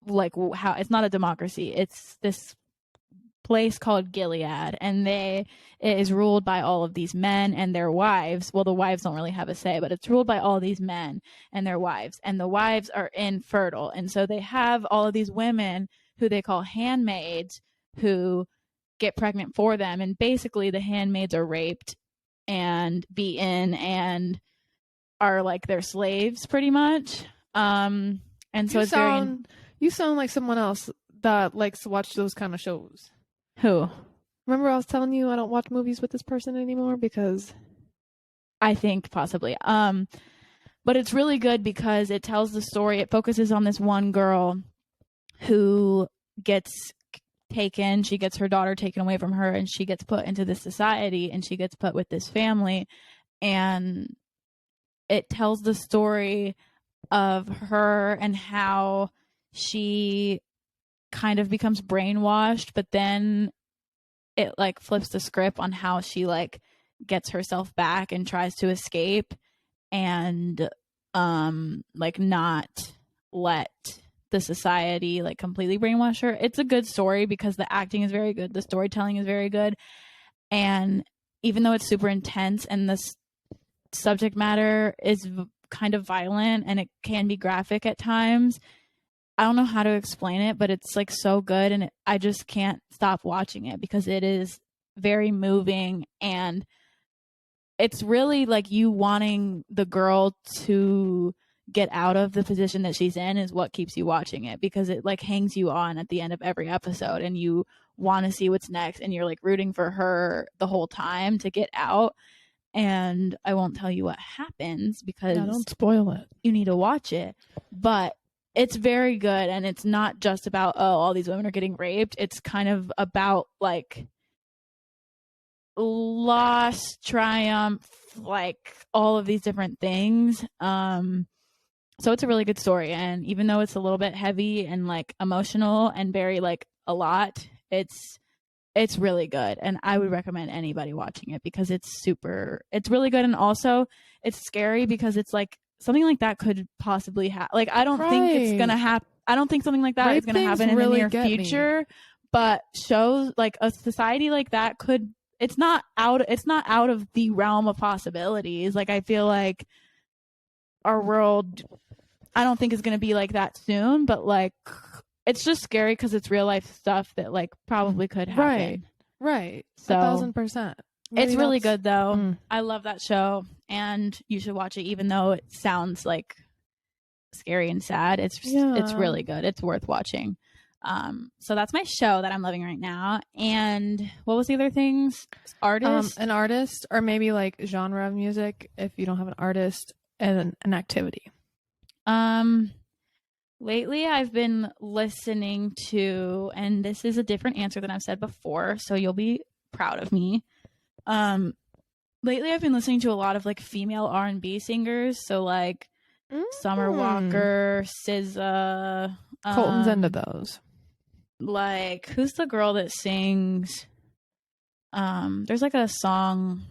like it's not a democracy. It's this place called Gilead, and it is ruled by all of these men and their wives. Well, the wives don't really have a say, but it's ruled by all these men and their wives, and the wives are infertile, and so they have all of these women who they call handmaids who get pregnant for them. And basically the handmaids are raped and beaten and are like their slaves pretty much. And so you sound like someone else that likes to watch those kind of shows. Who? Remember I was telling you I don't watch movies with this person anymore because I think possibly. But it's really good because it tells the story. It focuses on this one girl who gets taken. She gets her daughter taken away from her, and she gets put into this society, and she gets put with this family. And it tells the story of her and how she kind of becomes brainwashed, but then it like flips the script on how she like gets herself back and tries to escape and like not let the society like completely brainwash her. It's a good story because the acting is very good, the storytelling is very good, and even though it's super intense and the subject matter is kind of violent and it can be graphic at times, I don't know how to explain it, but it's like so good, and I just can't stop watching it because it is very moving, and it's really like you wanting the girl to get out of the position that she's in is what keeps you watching it, because it like hangs you on at the end of every episode and you want to see what's next, and you're like rooting for her the whole time to get out. And I won't tell you what happens because don't spoil it. You need to watch it, but it's very good. And it's not just about, oh, all these women are getting raped. It's kind of about like loss, triumph, like all of these different things. So it's a really good story, and even though it's a little bit heavy and like emotional and very like a lot, it's really good, and I would recommend anybody watching it because it's really good. And also it's scary because it's like something like that could possibly happen. Like I don't think it's gonna happen. I don't think something like that is gonna happen in the near future, but shows like a society like that could. It's not out of the realm of possibilities. Like I feel like our world, I don't think is going to be like that soon, but like it's just scary because it's real life stuff that like probably could happen. Right. So 1,000%. It's really good though. I love that show, and you should watch it even though it sounds like scary and sad. It's really good. It's worth watching. So that's my show that I'm loving right now. And what was the other things? Artist? An artist, or maybe like genre of music if you don't have an artist, and an activity. Lately I've been listening to, and this is a different answer than I've said before, so you'll be proud of me. Lately I've been listening to a lot of like female R&B singers, so like Summer Walker, SZA. Colton's into those. Like, who's the girl that sings? There's like a song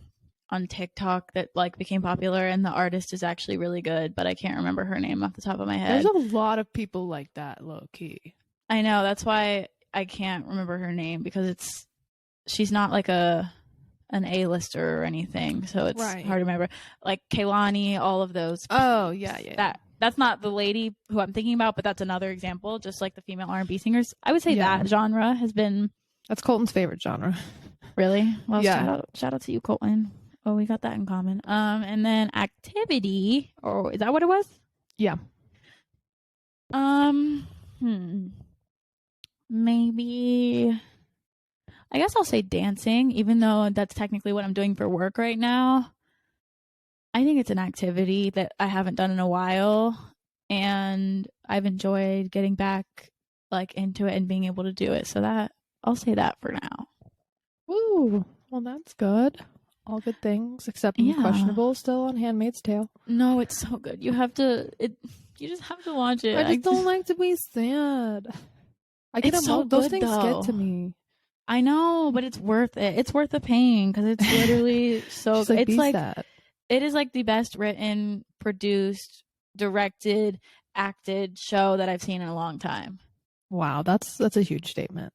on TikTok that like became popular, and the artist is actually really good, but I can't remember her name off the top of my head. There's a lot of people like that, low key. I know, that's why I can't remember her name, because she's not like an A-lister or anything, so it's hard to remember. Like Kehlani, all of those. Oh yeah. That's not the lady who I'm thinking about, but that's another example. Just like the female R&B singers, I would say that genre has been. That's Colton's favorite genre. Really? Well, shout out to you, Colton. Oh, we got that in common. And then activity, or is that what it was? Yeah. Maybe. I guess I'll say dancing, even though that's technically what I'm doing for work right now. I think it's an activity that I haven't done in a while, and I've enjoyed getting back like into it and being able to do it. So that I'll say that for now. Ooh, well, that's good. All good things, except questionable still on Handmaid's Tale. No, it's so good. You just have to watch it. I just don't like to be sad. I get those things get to me. I know, but it's worth it. It's worth the pain because it's literally so good. It's like sad. It is like the best written, produced, directed, acted show that I've seen in a long time. Wow, that's a huge statement.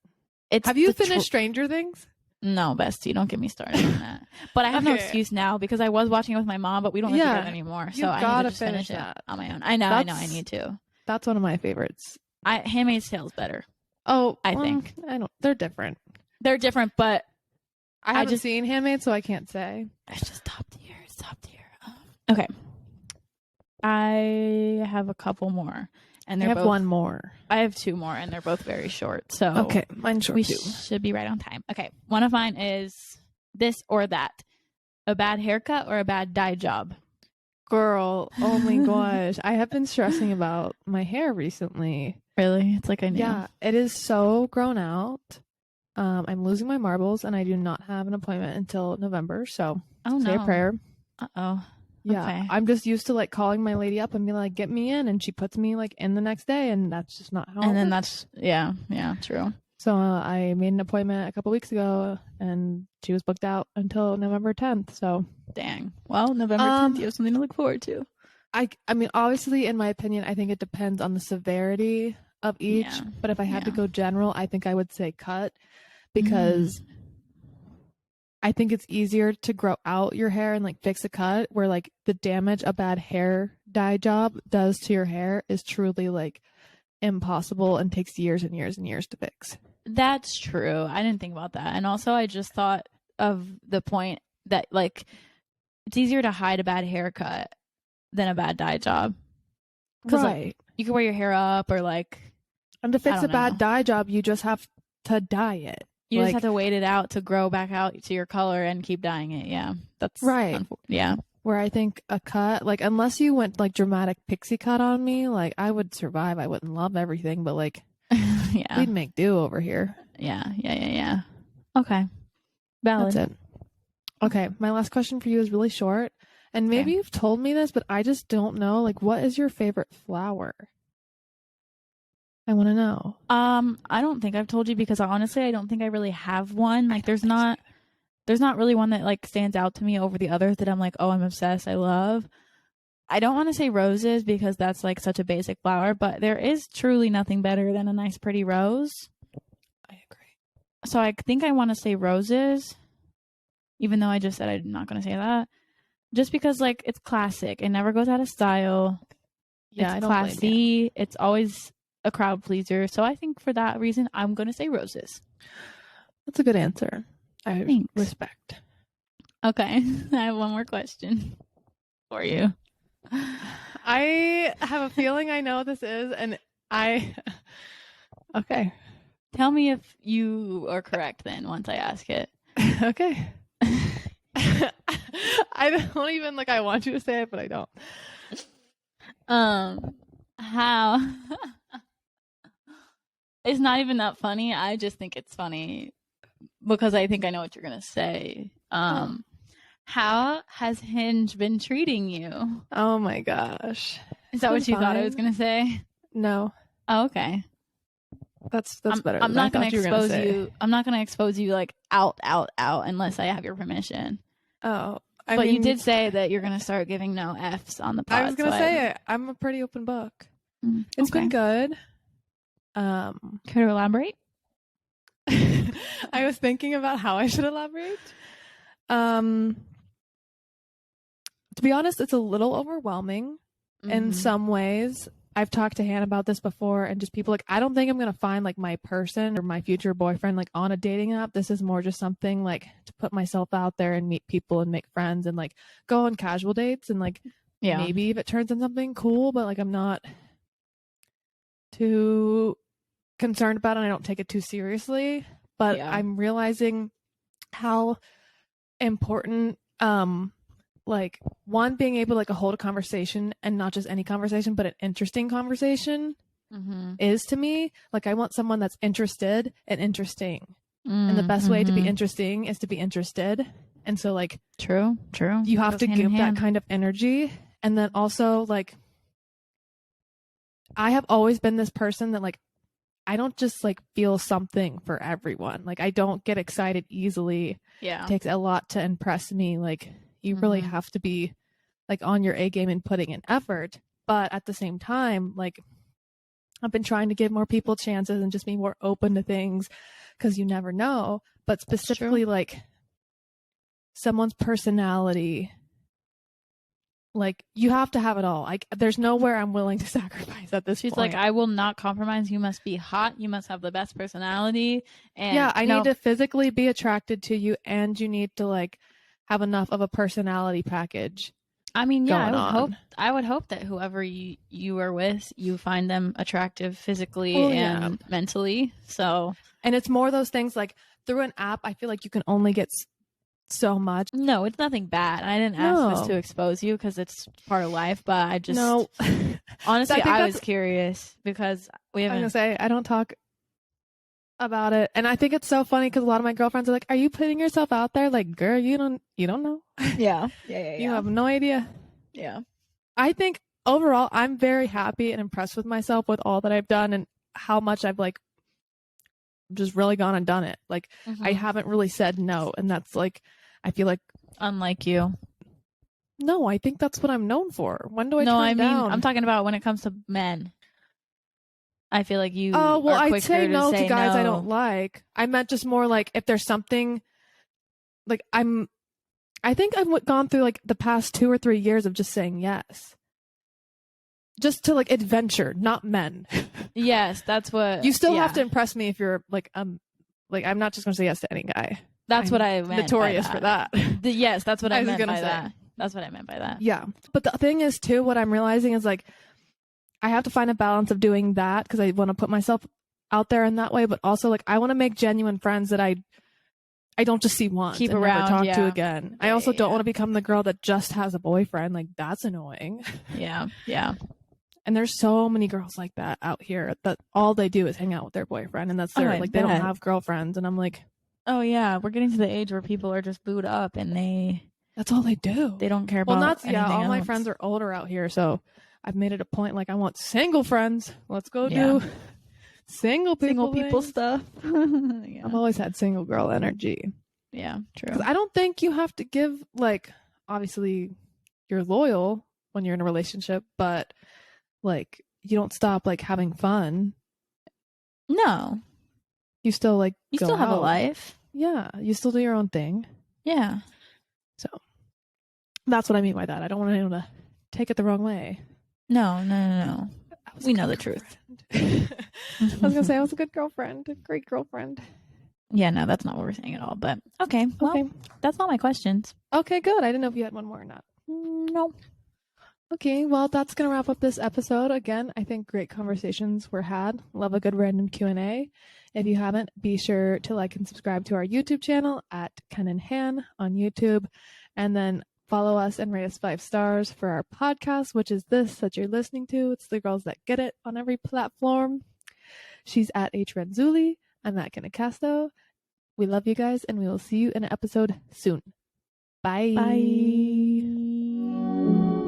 Have you finished Stranger Things? No, bestie, don't get me started on that. But I have no excuse now because I was watching it with my mom, but we don't live together anymore. So I need to just finish it on my own. I know, I need to. That's one of my favorites. Handmaid's Tale is better. Oh, I think. They're different. They're different, but I haven't seen Handmade, so I can't say. It's just top tier. Okay. I have a couple more. And I have one more. I have two more, and they're both very short. So okay, mine's short too. We should be right on time. Okay. One of mine is this or that. A bad haircut or a bad dye job? Girl, oh my gosh. I have been stressing about my hair recently. Really? It's like I knew. Yeah, it is so grown out. I'm losing my marbles, and I do not have an appointment until November, so say a prayer. Uh-oh. Yeah, okay. I'm just used to like calling my lady up and being like, get me in, and she puts me like in the next day, and that's just not how and then works. Yeah, true. So I made an appointment a couple weeks ago, and she was booked out until November 10th. So dang. Well, November 10th, you have something to look forward to. I mean, obviously, in my opinion, I think it depends on the severity of each. Yeah. But if I had to go general, I think I would say cut, because I think it's easier to grow out your hair and like fix a cut, where like the damage a bad hair dye job does to your hair is truly like impossible and takes years and years and years to fix. That's true. I didn't think about that. And also I just thought of the point that like it's easier to hide a bad haircut than a bad dye job. Right. Like, you can wear your hair up or like, and to fix a bad dye job, you just have to dye it. You just have to wait it out to grow back out to your color and keep dyeing it. Yeah. That's right. Yeah. Where I think a cut, like, unless you went like dramatic pixie cut on me, like I would survive. I wouldn't love everything, but like, yeah, we'd make do over here. Yeah. Okay. Valid. That's it. Okay. My last question for you is really short. And maybe you've told me this, but I just don't know. Like, what is your favorite flower? I want to know. I don't think I've told you, because honestly, I don't think I really have one. Like, there's not really one that like stands out to me over the others that I'm like, oh, I'm obsessed, I love. I don't want to say roses because that's like such a basic flower, but there is truly nothing better than a nice pretty rose. I agree. So I think I want to say roses, even though I just said I'm not going to say that. Just because like it's classic. It never goes out of style. Yeah, it's classy. It's always a crowd pleaser. So I think for that reason, I'm going to say roses. That's a good answer. I respect. Okay. I have one more question for you. I have a feeling I know what this is, and okay. Tell me if you are correct then once I ask it. Okay. I don't even like I want you to say it, but I don't. How it's not even that funny. I just think it's funny because I think I know what you're gonna say. How has Hinge been treating you? Oh my gosh. Is that what you thought I was gonna say? No. Oh, okay. That's better. I'm not gonna expose you. I'm not gonna expose you like out unless I have your permission. Oh. But you did say that you're gonna start giving no F's on the pod. I was gonna say it. I'm a pretty open book. It's been good. Care to elaborate? I was thinking about how I should elaborate. To be honest, it's a little overwhelming in some ways. I've talked to Hannah about this before, and just people like, I don't think I'm going to find like my person or my future boyfriend like on a dating app. This is more just something like to put myself out there and meet people and make friends and like go on casual dates and like maybe if it turns into something cool, but like I'm not too concerned about it and I don't take it too seriously. But I'm realizing how important like one, being able to like hold a conversation, and not just any conversation but an interesting conversation is to me. Like I want someone that's interested and interesting, and the best way to be interesting is to be interested. And so like true you have to give that kind of energy. And then also like I have always been this person that like I don't just like feel something for everyone. Like I don't get excited easily. Yeah. It takes a lot to impress me. Like you really have to be like on your A game and putting in effort. But at the same time, like I've been trying to give more people chances and just be more open to things, because you never know. But specifically like someone's personality Like, you have to have it all. Like, there's nowhere I'm willing to sacrifice at this She's point. like, I will not compromise. You must be hot. You must have the best personality. And yeah, I need to physically be attracted to you, and you need to like have enough of a personality package. I mean, yeah, I would hope that whoever you are with, you find them attractive physically and mentally. So, and it's more those things like through an app, I feel like you can only get so much. No, it's nothing bad. I didn't ask this to expose you because it's part of life, but I just honestly, I was curious because we haven't. I'm gonna say I don't talk about it, and I think it's so funny because a lot of my girlfriends are like, "Are you putting yourself out there?" Like, girl, you don't know. Yeah. You have no idea. Yeah. I think overall, I'm very happy and impressed with myself with all that I've done and how much I've like just really gone and done it. Like, I haven't really said no, and that's like, I feel like unlike you. No, I think that's what I'm known for. When do I turn down? I'm talking about when it comes to men. I feel like you. Oh well, I'd say no to guys I don't like. I meant just more like if there's something. Like I think I've gone through like the past 2 or 3 years of just saying yes. Just to like adventure, not men. Yes, that's what. You still have to impress me if you're like I'm not just gonna say yes to any guy. That's what I meant. Notorious for that. Yes, that's what I meant by that. That's what I meant by that. Yeah, but the thing is too, what I'm realizing is like, I have to find a balance of doing that because I want to put myself out there in that way, but also like I want to make genuine friends that I don't just see once keep and around, never talk to again. I also don't want to become the girl that just has a boyfriend. Like, that's annoying. Yeah. And there's so many girls like that out here that all they do is hang out with their boyfriend, and that's their like they don't have girlfriends. And I'm like, oh yeah, we're getting to the age where people are just booed up and that's all they do. They don't care about anything all else. My friends are older out here, so I've made it a point like I want single friends. Let's go do single people stuff. Yeah. I've always had single girl energy. Yeah, true. 'Cause I don't think you have to give like, obviously you're loyal when you're in a relationship, but like you don't stop like having fun. No. You still like you still have a life. Yeah, you still do your own thing. Yeah. So that's what I mean by that. I don't want anyone to take it the wrong way. No. We know the truth. I was gonna say I was a good girlfriend, a great girlfriend. Yeah, no, that's not what we're saying at all. But okay, well, that's all my questions. Okay, good. I didn't know if you had one more or not. No. Okay, well, that's gonna wrap up this episode. Again, I think great conversations were had. Love a good random Q&A. If you haven't, be sure to like and subscribe to our YouTube channel at Ken and Han on YouTube, and then follow us and rate us 5 stars for our podcast, which is this that you're listening to. It's the Girls That Get It on every platform. She's at HRenzuli. I'm at Kenna Casto. We love you guys, and we will see you in an episode soon. Bye. Bye.